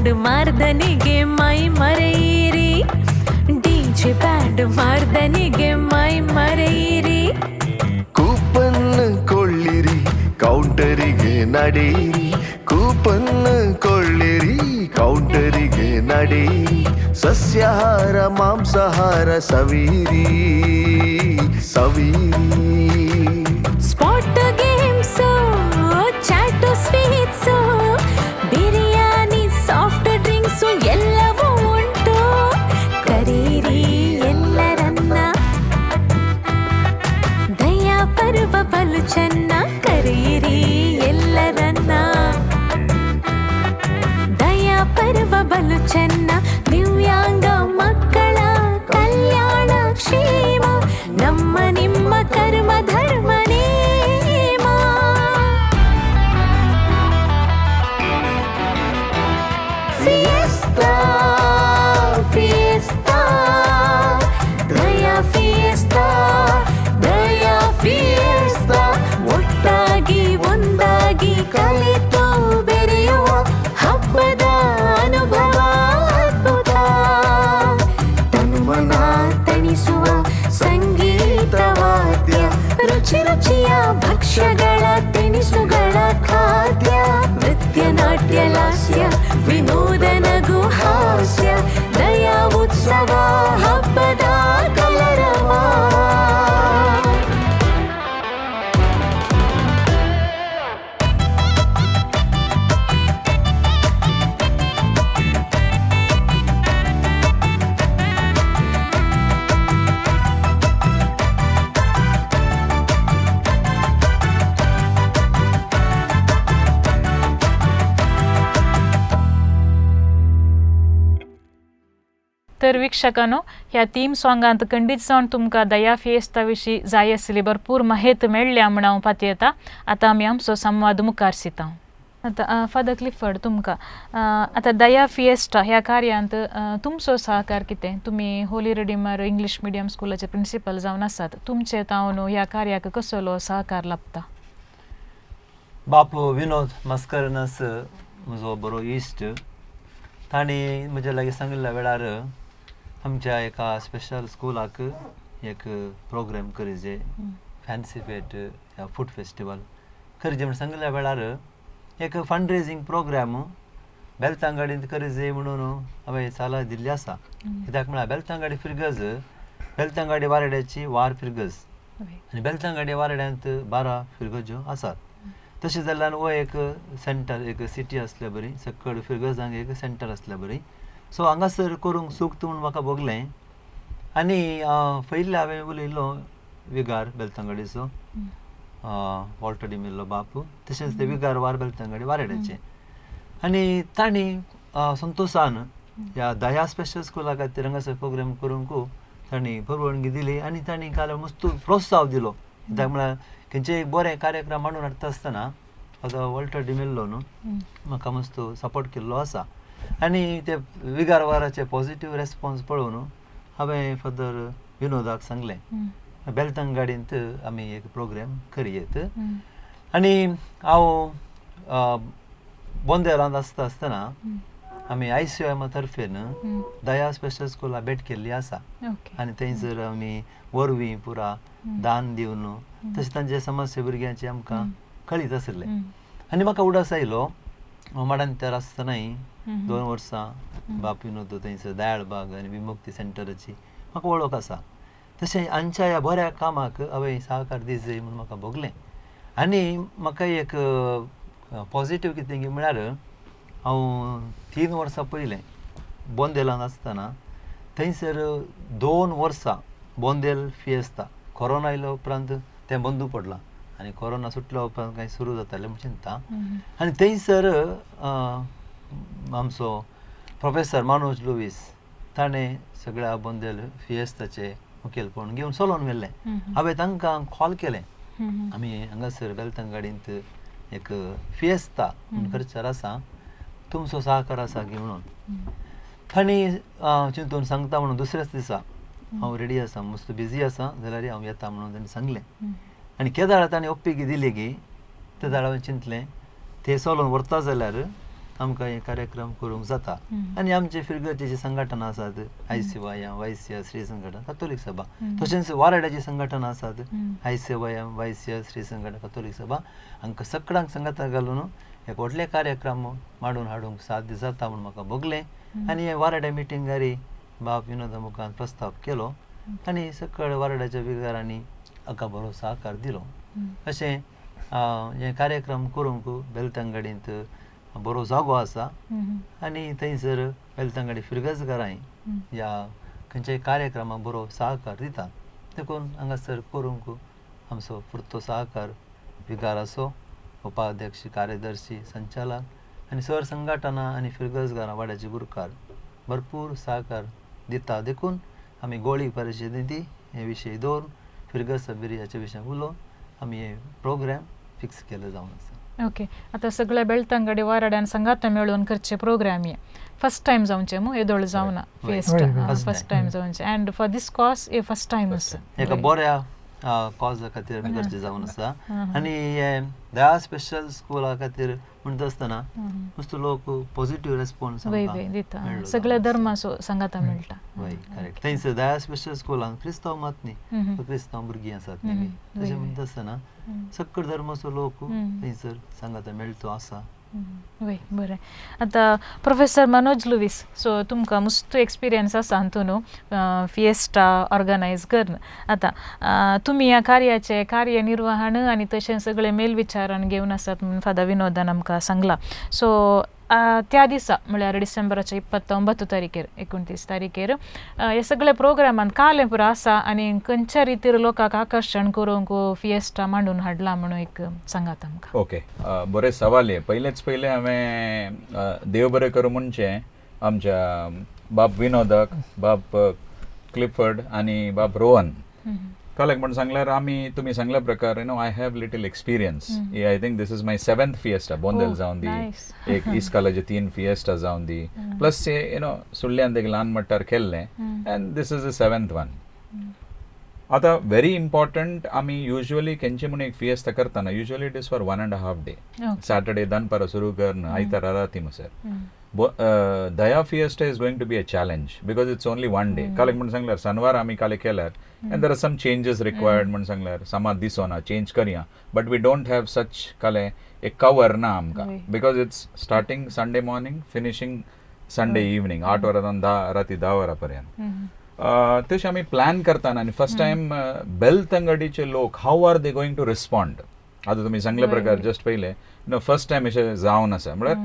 ಬ್ಯಾಂಡ್ ಮಾರ್ದನಿಗೆ ಮೈ ಮರೆಯಿರಿ ಡಿಜೆ ಬ್ಯಾಂಡ್ ಮಾರ್ದನಿಗೆ ಮೈ ಮರೆಯಿರಿ ಕೂಪನ್ ಕೊಳ್ಳಿರಿ ಕೌಂಟರಿಗೆ ನಡೆಯಿರಿ ಕೂಪನ್ ಕೊಳ್ಳಿರಿ ಕೌಂಟರಿಗೆ ನಡೆಯಿರಿ ಸಸ್ಯಾಹಾರ ಮಾಂಸಾಹಾರ ಸವೀರಿ ಸವೀರಿ spot games chaat sweets biryani soft drinks ಎಲ್ಲವೂ ಉಂಟು ಕರೀರಿ ಎಲ್ಲರನ್ನ ದಯಾ ಪರ್ವ ಬಲು ಚೆನ್ನ ಕರೀರಿ ಎಲ್ಲರನ್ನ ದಯಾ ಪರ್ವ ಬಲು ಚೆನ್ನ ದಿವ್ಯಾಂಗ ಮಕ್ಕಳ ಕಲ್ಯಾಣ ಕ್ಷೇಮ ನಮ್ಮ ನಿಮ್ಮ ಕರ್ಮ ಧರ್ಮ ನೇಮ ಫಿಯೆಸ್ತಾ ಫಿಯೆಸ್ತಾ ದಯಾ ಫಿಯೆಸ್ತಾ ದಯಾ ಫಿಯೆಸ್ತಾ ಒಟ್ಟಾಗಿ ಒಂದಾಗಿ ಕಲಿತು ಬೆರೆಯುವ ಹಬ್ಬದ ಅನುಭವ ಅದ್ಭುತ ತನುಮನ ತಣಿಸುವ ಸಂಗೀತ ವಾದ್ಯ ರುಚಿ ರುಚಿಯ ಭಕ್ಷ್ಯಗಳ ತಿನಿಸುಗಳ ಖಾದ್ಯ ನೃತ್ಯ ನಾಟ್ಯ ಲಾಸ್ಯ ವಿನೋದ ನಗು ಹಾಸ್ಯ ದಯಾ ಉತ್ಸವ ಹಬ್ಬದ ಕಲರವ तर वीक्षकांनो, ह्या थीम सॉंगांत खंडीत जावन तुमकां दया फिएस्ता विशीं जाय आसली भरपूर माहिती मेळ्ळ्या म्हण हांव पातयेता. आतां आमी आमचो संवाद मुखार सितां. आतां फादर क्लिफर्ड, तुमकां आतां दया फिएस्टा ह्या कार्यांत तुमचो सहकार कितें? तुमी होली रिडीमर इंग्लीश मिडियम स्कुलाचे प्रिंसिपल जावन आसात. तुमचे तावन ह्या कार्याक कसलो सहकार लाभता? बाप विनोद मस्करनस म्हजो बरो इश्ट, ताणी म्हजे लागीं सांगिल्ल्या वेळार आमच्या एका स्पेशल स्कुलाक एक प्रोग्राम करीजे, फॅन्सी फेट या फूड फेस्टिवल करीजे म्हण सांगिल्ल्या वेळार एक फंड रेजिंग प्रोग्राम बेलतांगडींत करीजे म्हणून हांवें सल्ला दिल्ली आसा. कित्याक म्हळ्यार बेलतांगडी फिरगज बेलतांगडी वारेड्याची वार फिरगज आनी बेलतांगडी वारेड्यांत 12 फिरगज्यो आसात. तशें जाल्यार हो एक सेंटर, एक सिटी आसल्या बरी, सकयल फिरगजांक एक सेंटर आसल्या बरी. सो हांगासर करूंक सूक्त म्हूण म्हाका भोगलें. आनी पयलीं हांवें उलयल्लो विगार बेलतांगडीचो, वॉल्टर डिमिल्लो बाप, तशेंच ते विगार वार बेलतांगडी वारेड्याचे. आनी तांणी संतोशान ह्या दया स्पेशल स्कुला खातीर हांगासर प्रोग्राम करूंक तांणी परवानगी दिली. आनी तांणी काल मस्त प्रोत्साह दिलो. कित्याक म्हळ्यार खंयचेय एक बरें कार्यक्रम हाडून हाडटा आसतना फादर वॉल्टर डिमिल्लो न्हू म्हाका मस्त सपोर्ट केल्लो आसा. आनी ते विगार वाराचे पॉझिटीव रेस्पॉन्स पळोवन हांवें फादर विनोदाक सांगलें बेलतांगडींत आमी एक प्रोग्राम करयेत. आनी हांव बोंदेरांत आसतना आमी ICOM तर्फेन दया स्पेशल स्कुला भेट केल्ली आसा. आनी थंयसर आमी वरवीं पुरा दान दिवन तशें तांचे समस्या भुरग्यांची आमकां कळीत आसलें. आनी म्हाका उडास आयलो माडांतर आसतनाय 2 वर्सां बाप विनोद थंयसर दयाळ बाग आनी विमुक्ती सेंटराची म्हाका वळख आसा. तशें हांच्या ह्या बऱ्या कामाक हांवें सहकार दिवचें म्हूण म्हाका भोगलें. आनी म्हाका एक पॉझिटीव कितें म्हळ्यार हांव 3 वर्सां पयलें बोंदेलांत आसतना थंयसर 2 वर्सां बोंदेल फिएस्ता कोरोना आयलो उपरांत तें बंद पडलां आनी कोरोना सुटल्या उपरांत कांय सुरू जातालें म्हूण चिंता. आनी थंयसर आमचो प्रोफेसर मनोज लुईस ताणें सगळ्या बोंदेल फिएस्ताचे मुखेलपण घेवन चलोवन व्हेल्लें. हांवें तांकां कॉल केलें आमी हांगासर बेलतांगडींत एक फिएस्ता म्हूण करचार आसा, तुमचो सहकार आसा की म्हणून. तांणी चिंतून सांगता म्हणून दुसऱ्याच दिसा हांव रेडी आसा, मस्त बिजी आसा जाल्यार हांव येता म्हणून तांणी सांगलें. आनी केदार ताणें ओप्पिगी दिली की ते दाड हांवें चिंतलें ते चलोवन व्हरता जाल्यार आमकां हे कार्यक्रम करूंक जाता आनी आमचे फिरगतीची संघटना आसात आयसीवायम वायसीएस श्री संघटना कॅथोलीक सभा तशेंच वाराड्याची संघटना आसात आयसीवायम वायसीएस श्री संघटना कॅथोलीक सभा हांकां सगळ्यांक संघटना घालून एक व्हडले कार्यक्रम मांडून हाडूंक साध्य जाता म्हूण म्हाका भोगलें आनी हे वाराड्या मिटिंगारी बाब विनोदा मुखान प्रस्ताव केलो आनी सकळ वाराड्याच्या विगारांनी हाका बरो सहकार दिलो अशें हे कार्यक्रम करूंक बेलतंगडींत बरो जागो आसा आनी थंयसर बेलतंगडी फिरगजकारांय ह्या खंयच्याय कार्यक्रमाक बरो सहकार दिता देखून हांगासर करूंक आमचो पुरतो सहकार विगार आसो उपाध्यक्ष कार्यदर्शी संचालक आनी सर संघटना आनी फिरगजकारां वाड्याचे गुरकार भरपूर सहकार दिता देखून आमी गोळी परिशदेंत हे विशय दवरून फिरगज सबेरी हाच्या विशयान उलोवन आमी हे प्रोग्राम फिक्स केलो जावन आसा. ओके आता सगळ्या बेळतंगडी वाराड्यान संघटना मेळून करचे प्रोग्राम हे फर्स्ट टाइम जावचे मू येदोळ जावना फेस्ट फर्स्ट टाइम जावचे and for this cause A first time आसा एका बऱ्या कॉजा खातीर आमी करचे जावन आसा आनी हे दया स्पेशल स्कुला खातीर म्हणटा आसतना मस्त लोक पॉझिटिव्ह रेस्पॉन्स दिता सगळ्या धर्माचो संघटना मेळटा वय करेक्ट थंयसर दया स्पेशल स्कुलान क्रिस्तांव मात न्ही क्रिस्तांव भुरगीं आसात न्ही तशें म्हणटा आसतना सकळ धर्माचो लोक थंयसर संघटना मेळटो आसा. वय बरें आता प्रोफेसर मनोज लुईस सो तुमकां मस्त एक्सपिरियन्स आसा हातून फिएस्टा ऑर्गनायज करन आता तुमी ह्या कार्याचे कार्यनिर्वहण आनी तशें सगळे मेलविचारान घेवन आसात म्हणून फादर विनोदान आमकां सांगला सो त्या दिसा म्हळ्यार डिसेंबराच्या 29 तारीखेर 29 तारीखेर हे सगळे प्रोग्रामान काले पुरो आसा आनी खंयच्या रितीर लोकांक आकर्शण करूंक फिएस्टा मांडून हाडला म्हणून एक सांगात आमकां. ओके बरें सवाल हे पयले हांवें देव बरें करूं म्हणचे आमच्या बाब विनोदक बाब क्लिफर्ड आनी बाब रोहन कालेक म्हणून सांगल्यार आमी तुमी सांगल्या प्रकार I have little experience I think this is my 7th fiesta Bondel जावन दी एक इस्कालाचे 3 फिएस्टा जावन दी प्लस सुडल्यान एक ल्हान मट्टार केल्लें and this is the 7th one. आता व्हेरी इम्पॉर्टंट आमी युजली केंचे म्हणून एक फिएस्टा करतना usually it is for 1.5 day Saturday दनपारां सुरू करन आयतारा राती मसर Daya fiesta is going to be a challenge because it's only 1 day कालेक म्हणून सांगल्यार शनिवार आमी काले केल्यार and there are some changes required म्हणून सांगल्यार समाज दिसोना चेंज करया बट वी डोंट हॅव सच काले एक कवर ना आमकां because it's starting Sunday morning finishing Sunday evening 8 वरां राती 10 वरां पर्यंत तशें आमी प्लॅन करतना आनी फर्स्ट टायम बेलतंगडीचे लोक how are they going to respond आतां तुमी सांगल्या प्रकार जस्ट पयले फर्स्ट टायम अशें जावन आसा म्हळ्यार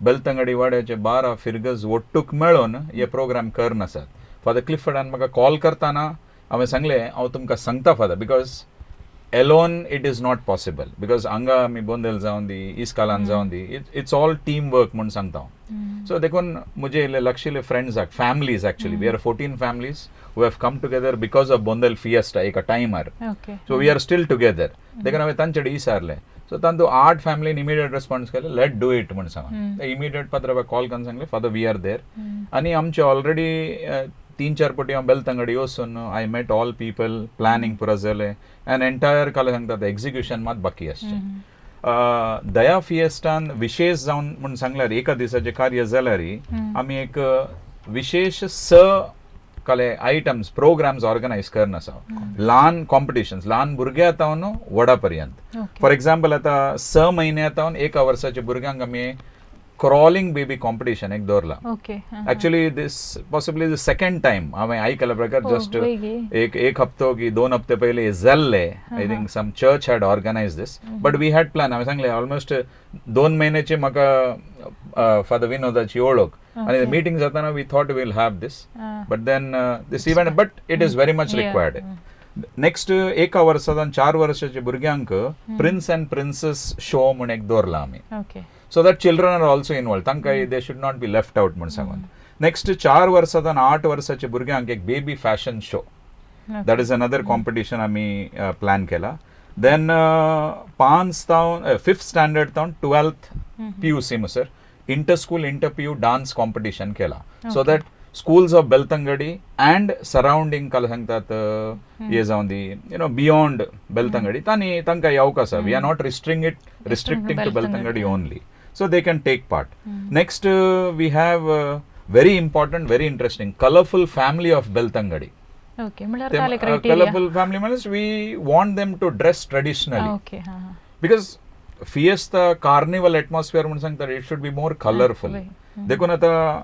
बेलतंगडी वाड्याचे 12 फिरगज ओट्टूक मेळून हे प्रोग्राम करन आसात. फादर क्लिफर्डान म्हाका कॉल करतना हांवें सांगलें हांव तुमकां सांगता father because alone it is not possible because हांगा आमी बोंदेल जावन दी इस्कालान जावन दी इट्स ऑल टीम वर्क म्हणून सांगता हांव. सो देखून म्हजे लक्षिल्ले friends families actually we are 14 families who have come together because of Bondel fiesta एका टायमार so we are still together देखून हांवें तांचे कडेन विचारलें सो तांतू 8 फॅमिलीन इमिडिएट रिस्पॉन्स केले लेट डू इट म्हणून सांगा इमिडिएट पात्राबाक कॉल करून सांगले फादर वी आर देर आनी आमचे ऑलरेडी 3-4 पटी हांव बेलतंगडी वचून I met all people planning पुरो जालें एंड एंटायर काल सांगता एग्जिक्युशन मात बाकी आसचें. दया फिएस्टान विशेष जावन म्हणून सांगल्यार एका दिसाचें कार्य जाल्यार आमी एक विशेष काले आयटम्स प्रोग्राम्स ऑर्गनायज करन आसा ल्हान कॉम्पिटिशन्स ल्हान भुरगे आतावन व्हडा पर्यंत फॉर एक्झाम्पल आतां 6 म्हयने आतावन 1 वर्साच्या भुरग्यांक आमी क्रॉलिंग बेबी कॉम्पिटिशन एक दवरला actually this possibly the second time हांवें आयकला प्रकार जस्ट एक हप्तो की 2 हप्ते पयले जाल्ले I think some church had organise this but we had plan हांवें सांगलें ऑलमोस्ट 2 म्हयन्याची म्हाका फादर विनोदाची ओळख आणि मीटिंग जाताना we thought we'll have this but then this event but it is very much required. Next 1 वर्सांतल्यान 4 वर्साच्या भुरग्यांक प्रिन्स अँड प्रिन्सेस शो म्हूण एक दवरला आमी so that children are also involve तांकां they should not be left out म्हूण सांगून. नेक्स्ट 4 वर्सांतल्यान 8 वर्साच्या भुरग्यांक एक baby fashion show that is another competition आमी प्लॅन केला. देन 5th स्टँडर्ड तावन 12th PUC म्हणसर inter school inter PU dance competition केला so that schools of Beltangadi and surrounding काल सांगतात हे जावन दी बियॉन्ड बेलतंगडी तांकां येवंक आसा we are not restricting to Belthangady only so they can take part. Next, we have very important, very interesting, colorful family of Beltangadi. Okay म्हळ्यार काले criteria Colorful family means we want them to dress traditionally. Okay हां हां Because fiesta, carnival atmosphere म्हणून सांगतात, it should be more colorful. देखून आता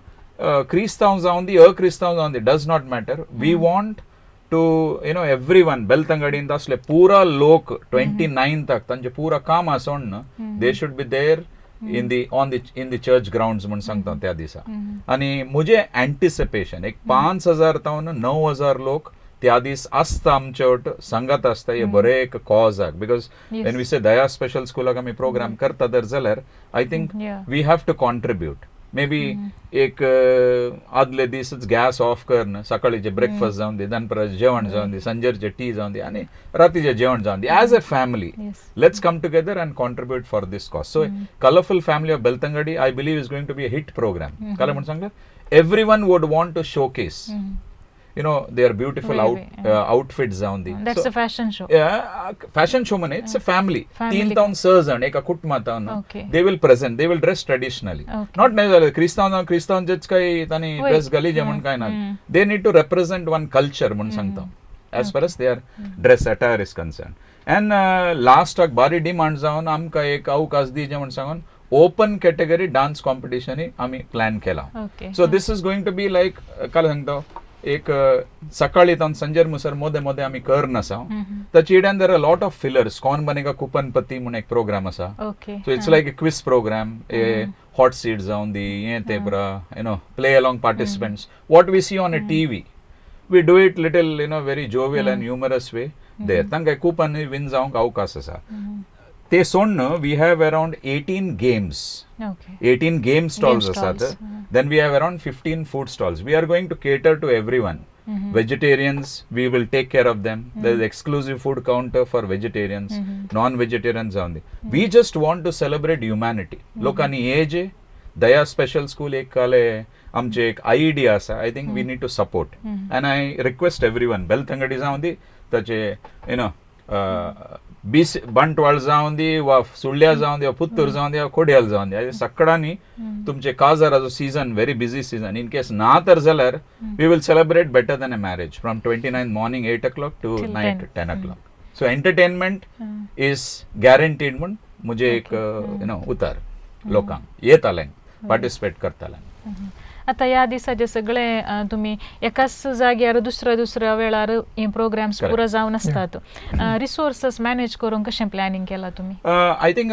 क्रिस्तांव जावन दी अक्रिस्तांव जावन दी does not matter. We want to, you know, everyone Beltangadi असले पुरा लोक 29 तक तांचे पुरा काम आसोन ना, they should be there in the church grounds म्हणून सांगता त्या दिसा. आणि मुझे एंटिसिपेशन एक 5000 तावन 9000 लोक त्या दीस आसता आमचे सांगत आसता हे बरे एक कॉज आक. Because when we say Daya special स्कूलाक आमी प्रोग्राम करता तर जाल्यार I think we have to contribute. May be एक आदले दिसच गॅस ऑफ करन, सकाळीचे ब्रेकफास्ट जावन दी, दनपराचे जेवण जावन दी, संजेरचे टी जावन दी आणि रातीचे जेवण जावन दी. As a family let's come together and contribute for this cause. So colourful family of Belthangady I believe is going to be a hit programme. काल म्हणून सांगतात everyone would want to showcase, you know, their beautiful outfits जावन दी. That's a fashion show. Fashion show म्हणे it's a family. 3 तावन 6 जण एका कुटुंबांत they will present, they will dress traditionally. Not necessarily क्रिस्तांवचेच काही तांणी ड्रेस घालीचे म्हणून काय ना. They need to represent one culture म्हणून सांगता as far as their dress attire is concerned. And last बारी डिमांड जावन आमकां एक अवकाश दिवचे म्हणून सांगून ओपन कॅटेगरी डान्स कॉम्पिटिशन आमी प्लॅन केला. So this is going to be like काल सांगता एक सकाळी तावन संजेर मुसर मोदे मोदे आमी करन आसा. ताचे इड्यान there are lot of fillers. Kaun Banega Kupanpati म्हणून एक प्रोग्राम आसा. So it's like a quiz programme, a hot seat जावन दी, हे ते पुरा you know play along participants. What we see on a TV we do it little, you know, very jovial and humorous way there. तांकां coupon win जावंक अवकाश आसा. ते सोडून we have around 18 games. 18 game stalls asat. Then we have around 15 food stalls. We are going to cater to everyone. Vegetarians, we will take care of them. There is exclusive food counter for vegetarians, non-vegetarians only. We just want to celebrate humanity. लोकांनी हे जे दया special school एक काले आमचे एक idea आसा. I think we need to support and I request everyone Belthangady जावन दी, ताचे यू नो बंटवाळ जावन दी, वा सुಳ್ಳ್या जावन दी, वा पुत्तूर जावन दी, वा खोड्याल जावन दी, सकाळांनी तुमचे काजाराचो season very busy season. In case ना तर जाल्यार we will celebrate better than a marriage from 29 morning 8 o'clock to night 10 o'clock. So entertainment is guaranteed म्हूण मुझे एक यू नो उतार लोकांक येतालें पार्टिसिपेट करतालें. आता ह्या दिसाचे सगळे तुम्ही एकाच जाग्यार दुसऱ्या वेळार हे प्रोग्राम्स पुरो जावन आसतात. रिसोर्सेस मॅनेज करून कशें प्लॅनिंग केला तुम्ही? आय थिंक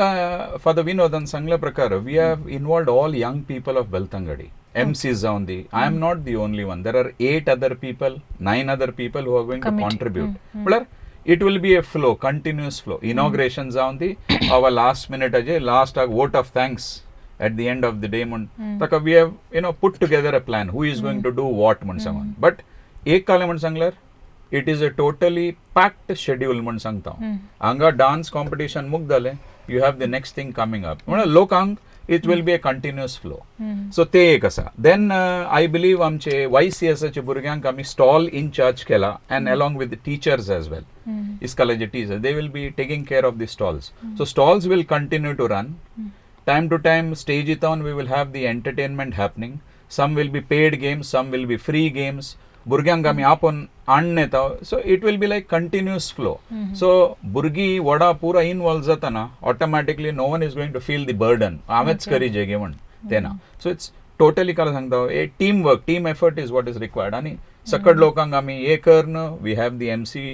फॉर द विनोदान सांगल्या प्रकार we have involved all young people of Belthangady. MCs जावन दी. I am not the only one. There are 8 other people, 9 other people who are going to contribute. But it will be a flow, continuous flow. Inauguration जावन दी, our last minute aje, last vote of thanks at the end of the day म्हणून ताका we have, you know, put together a plan who is going to do what म्हणून सांगून. But एक काले म्हणून सांगल्यार it is a totally packed schedule म्हणून सांगता. हांगा डान्स कॉम्पिटिशन मुक जालें, you have the next thing coming up. म्हणून लोकांक it will be a continuous flow. So ते एक आसा. Then I believe आमचे YCS चे भुरग्यांक आमी stall in charge केला and along with the teachers as well. इस्कालेचे teachers, they will be taking care of the stalls. So stalls will continue to run. Time to time, stage it on, we will have the entertainment happening. Some will be paid games, some will be free games. Burgyank आमी आपण आणून येता. So it will be like continuous flow. So भुरगी वडा पुरा involve जाताना automatically no one is going to feel the burden. आमेच करी जे घेवन तेना. So it's totally काल सांगता a teamwork, team effort is what is required. आणि सकड लोकांक आमी हे करन, we have the MC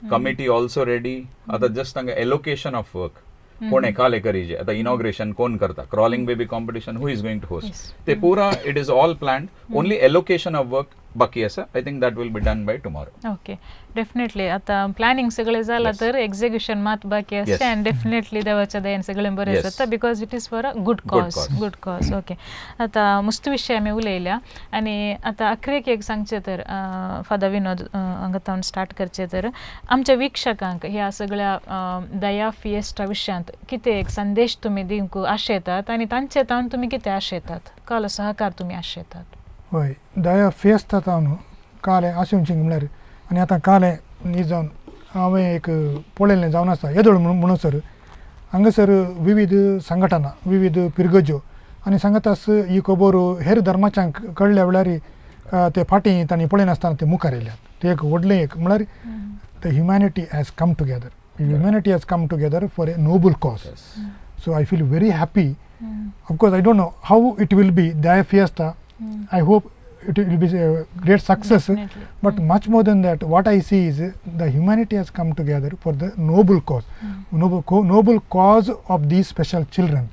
committee also ready. आता just तांकां allocation of work. कोणे काले करीजे. आता इनॉग्रेशन कोण करता, crawling baby competition who is going to host, ते पूरा it is all planned. Only allocation of work बाकी आसा. I think that will be done by tomorrow. Okay, definitely. आता प्लॅनिंग सगळे जाला तर एक्झिक्युशन मात बाकी असते. अँड डेफिनेटली देवाच्या दयेन सगळे बरें जाता because it is for a good cause. Okay, आता मस्त विशय आमी उलयल्या. आनी आता अखेरेक एक सांगचे तर फादर विनोद हांगा स्टार्ट करचे तर आमच्या वीक्षकांक ह्या सगळ्या दया फिएस्टा विशयांत कितें एक संदेश तुमी दिवंक आशेतात आनी तांचे तावन तुमी कितें आशेतात, कालो सहकार तुमी आशेतात? हय, दया फेस्त तावन काले आशेवचें म्हणल्यार आनी आतां काले न्ही जावन हांवें एक पळयल्लें जावन आसा येदोळ म्हणसर हांगासर विविध संघटना विविध पिरगज्यो आनी सांगतास ही खबर हेर धर्माच्यांक कळल्या वेळार ते फाटीं तांणी पळयनासतना ते मुखार येयल्यात ते एक व्हडलें एक म्हळ्यार the humanity has come together humanity has come together for a noble cause so I feel very happy of course I don't know how it will be दया fiesta I hope it will be a great success. Definitely. But much more than that, what I see is the humanity has come together for the noble cause, noble cause of these special children.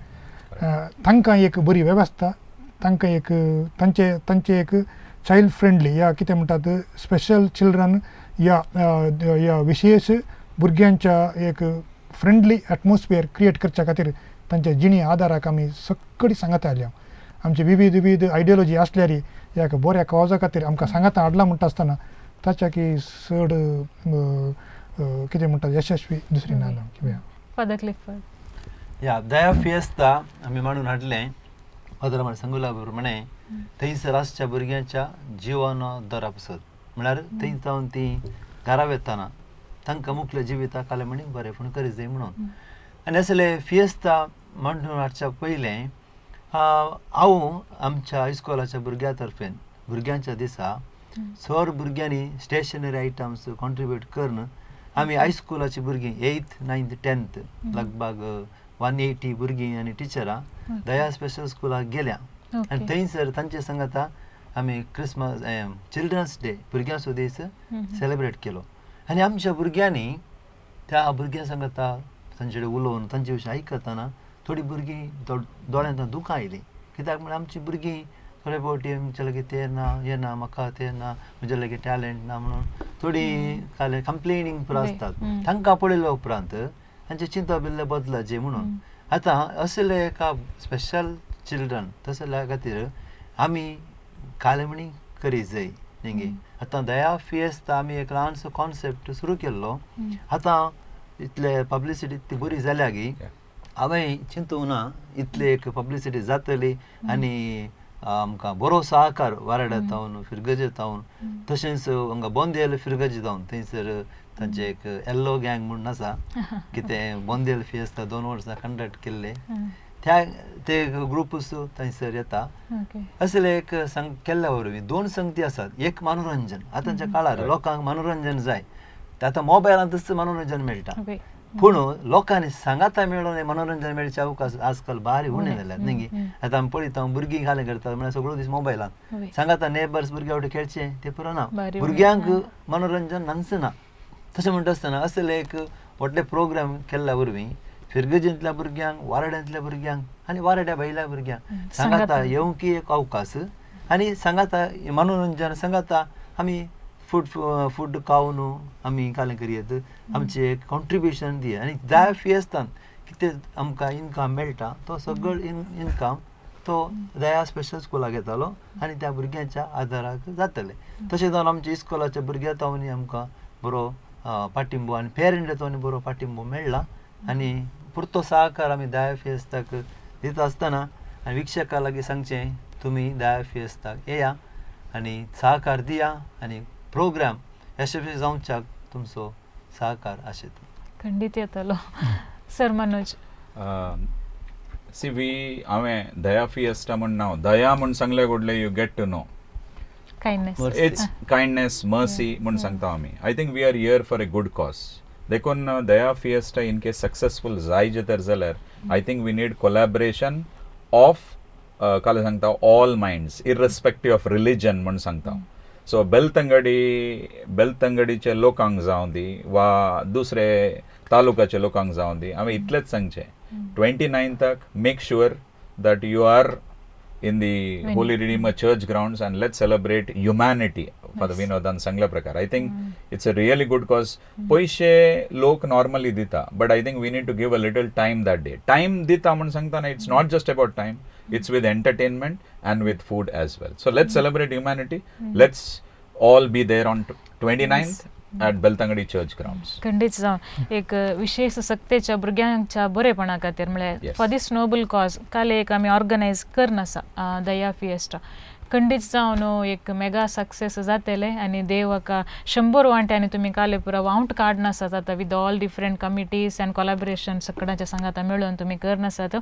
तांकां एक बरी वेवस्था, तांकां एक तांचे एक child friendly या कितें म्हणटात स्पेशल चिल्ड्रन या विशेष भुरग्यांच्या एक फ्रेंडली एटमॉस्फियर क्रिएट करच्या खातीर तांच्या जिणी आदाराक आमी सगळीं सांगता आयल्या. आमचे विविध आयडियोलॉजी आसल्यार ह्या बऱ्या कॉजा खातीर आमकां सांगता हाडला म्हणटा आसतना ताच्या की चड कितें म्हणटा यशस्वी दुसरी ना किंवा फादर क्लिफर्ड या दया फिएस्ता आमी मांडून हाडलें फादर आमी सांगला प्रमाणे थंयसर आसच्या भुरग्यांच्या जिवन दरा पसत म्हळ्यार थंय जावन तीं घरा वेताना तांकां मुख्य जिविता काले बरेपण करी जाय म्हणून आनी असले फिएस्ता मांडून हाडच्या पयलें हांव आमच्या इस्कॉलाच्या भुरग्यां तर्फेन भुरग्यांच्या दिसा सर भुरग्यांनी स्टेशनरी आयटम्स कॉन्ट्रिब्यूट करून आमी हायस्कुलाची भुरगीं 8th 9th 10th लगभग 180 भुरगीं आनी टिचरां दया स्पेशल स्कुलाक गेल्या आनी थंयसर तांचे सांगता आमी क्रिसमस चिल्ड्रन्स डे भुरग्यांचो दीस सेलिब्रेट केलो आनी आमच्या भुरग्यांनी त्या भुरग्यां सांगता तांचे कडेन उलोवन तांचे विशीं आयकतना थोडी भुरगीं दोळ्यांत दुखां आयलीं कित्याक म्हळ्यार आमची भुरगीं थोडे फावटी आमचे लागीं तें ना हें ना म्हाका तें ना म्हजे लागीं टॅलंट ना म्हणून थोडी काले कंप्लेनिंग पुरो आसतात तांकां पळयल्या उपरांत तांचे चिंता बिल्ले बदलाचे म्हणून आतां असले एका स्पेशल चिल्ड्रन तसल्या खातीर आमी कालेमणी करी जाय न्ही. आतां दया फिएस्ता आमी एक ल्हानसो कॉन्सेप्ट सुरू केल्लो आतां इतले पब्लिसिटी ती बरी जाल्या की हांवें चिंतूंक ना इतली एक पब्लिसिटी जातली आनी आमकां बरो सहकार वारेडा तावन फिरगजे तावन तशेंच हांगा बोंदेल फिरगजे तावन थंयसर तांचे एक येल्लो गँग म्हणून आसा कितें बोंदेल फिएस्ता 2 वर्सां कंडक्ट केल्ले ते ग्रुपूच थंयसर येता असले एक केल्ल्या वरवीं 2 संगती आसात. एक मनोरंजन आतांच्या काळार लोकांक मनोरंजन जाय आतां मोबायलांतच मनोरंजन मेळटा पूण लोकांनी सांगाता मेळोन मनोरंजन मेळचे अवकाश आजकाल भारी उणे जाल्यात न्ही. आतां आमी पळयता भुरगीं घाले करतात म्हळ्यार सगळो दीस मोबायलान सांगाता नेबर्स भुरग्या वाटे खेळचे ते पुरो ना भुरग्यांक मनोरंजन नांचना तशें म्हणटा आसतना असले एक व्हडले प्रोग्राम केल्ल्या वरवीं फिरगजेंतल्या भुरग्यांक वारड्यांतल्या भुरग्यांक आनी वारड्या भायल्या भुरग्यांक सांगाता येवंकी एक अवकाश आनी सांगाता मनोरंजन सांगाता आमी फूड खावन आमी कालें करयत आमचें एक कॉन्ट्रिब्युशन दिया आनी दया फिएस्तान कितें आमकां इनकम मेळटा तो सगळो इनकम तो दया स्पेशल स्कुलाक येतालो आनी त्या भुरग्यांच्या आदाराक जातले. तशें जावन आमच्या इस्कॉलाच्या भुरग्यां तावनी आमकां बरो पाठिंबो आनी पेरंट तावनी बरो पाठिंबो मेळ्ळा आनी पुरतो सहकार आमी दया फिएस्ताक दिता आसतना आनी विक्षकां लागीं सांगचें तुमी दया फिएस्ताक येया आनी सहकार दिया आनी प्रोग्राम यशस्वी जावच्याक तुमचो सहकार आशित. खंडीत येतलो. सर मनोज सी हांवें दया फिएस्टा म्हण नांव दया म्हण सांगले घडले you get to know it's kindness mercy म्हण सांगता आमी. I think we are here for a good cause देखून Daya fiesta in case successful जायचे तर जाल्यार I think we need collaboration of काल सांगता all minds irrespective of religion म्हण सांगता. सो बेलतंगडीचे लोकांक जावं दी वा दुसरे तालुकाचे लोकांक जावं दी हांवें इतलेंच सांगचें 29th make sure that you are in the Holy Redeemer Church grounds and let's celebrate humanity for the Vinodan Sangla Prakar. I think it's a really good cause. Poishe lok normally dita, but I think we need to give a little time that day. Time dita man sangtana, it's not just about time, it's with entertainment and with food as well. So let's celebrate humanity. Let's all be there on 29th at Belthangady church grounds. खंडीत जावन एक विशेष सक्तेच्या भुरग्यांच्या बरेपणा खातीर म्हळ्यार for this noble cause काल एक आमी ऑर्गनायज करन आसा दया फिएस्टा. खंडीत जावन एक मेगा सक्सेस जातले आनी देवाका 100 वांट्यांनी तुमी काले पुरा वाउंट काडनासात आतां with all different committees and collaboration सगळ्यांच्या सांगाता मेळून तुमी करनासात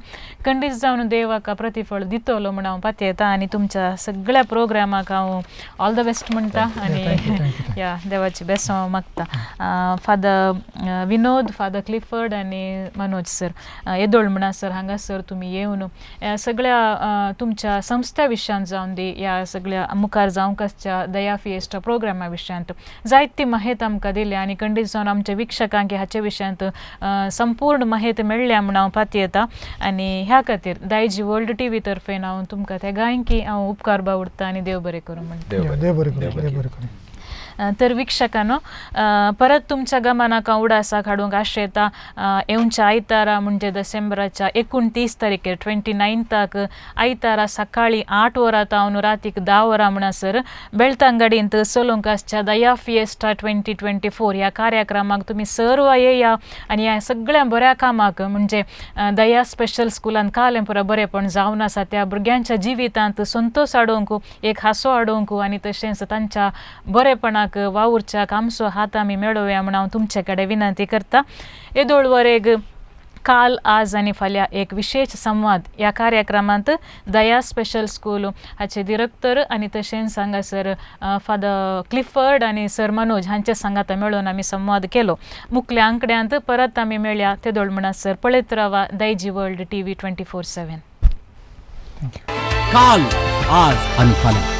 खंडीत जावन देवाका प्रतिफळ दितलो म्हण हांव पातयेता आनी तुमच्या सगळ्या प्रोग्रामाक हांव ऑल द बेस्ट म्हणटा आनी या देवाची बेस्ट हांव मागता फादर विनोद फादर क्लिफर्ड आनी मनोज सर येदोळ म्हणा सर हांगासर तुमी येवन सगळ्या तुमच्या संस्था विशयान जावन दी या सगळ्या मुखार जावंक आसच्या दया फिएस्टा प्रोग्रामा विशयांत जायती माहिती आमकां दिली आनी खंडीत जावन आमच्या विक्षकांक हाचे विशयांत संपूर्ण माहिती मेळ्ळ्या म्हण हांव पातयेता आनी ह्या खातीर दायजी वर्ल्ड TV तर्फेन हांव तुमकां त्या गायकी हांव उपकार बावडटा आनी देव बरें करूं म्हणटा देव बरें करूं. तर विक्षकांनो परत तुमच्या गमनाक उडासाक हाडूंक आशेता येवच्या आयतारा म्हणजे डिसेंबराच्या 29 तारखेर 29ताक आयतारा सकाळी 8 वरां तावन रातीक 10 वरां म्हणसर बेळतंगडींत चलूंक आसच्या दया फिएस्टा 2024 ह्या कार्यक्रमाक तुमी सर्व येया आनी ह्या सगळ्या बऱ्या कामाक म्हणजे दया स्पेशल स्कुलान कालें पुरा बरेपण जावन आसा त्या भुरग्यांच्या जिवितांत संतोष हाडूंक एक हांसो हाडूंक आनी तशेंच तांच्या बरेपणाक वावुरच्याक आमचो हात आमी मेळोवया म्हण हांव तुमचे कडेन विनंती करता. येदोळ वरेग काल आज आनी फाल्यां एक विशेष संवाद ह्या कार्यक्रमांत दया स्पेशल स्कूल हाचे डिरेक्टर आनी तशेंच हांगासर फादर क्लिफर्ड आनी सर मनोज हांचे सांगाता मेळून आमी संवाद केलो. मुखल्या आंकड्यांत परत आमी मेळया तेदोळ म्हणसर पळयत रावा दायजी वर्ल्ड TV 24/7. काल आज आणि फाल्यां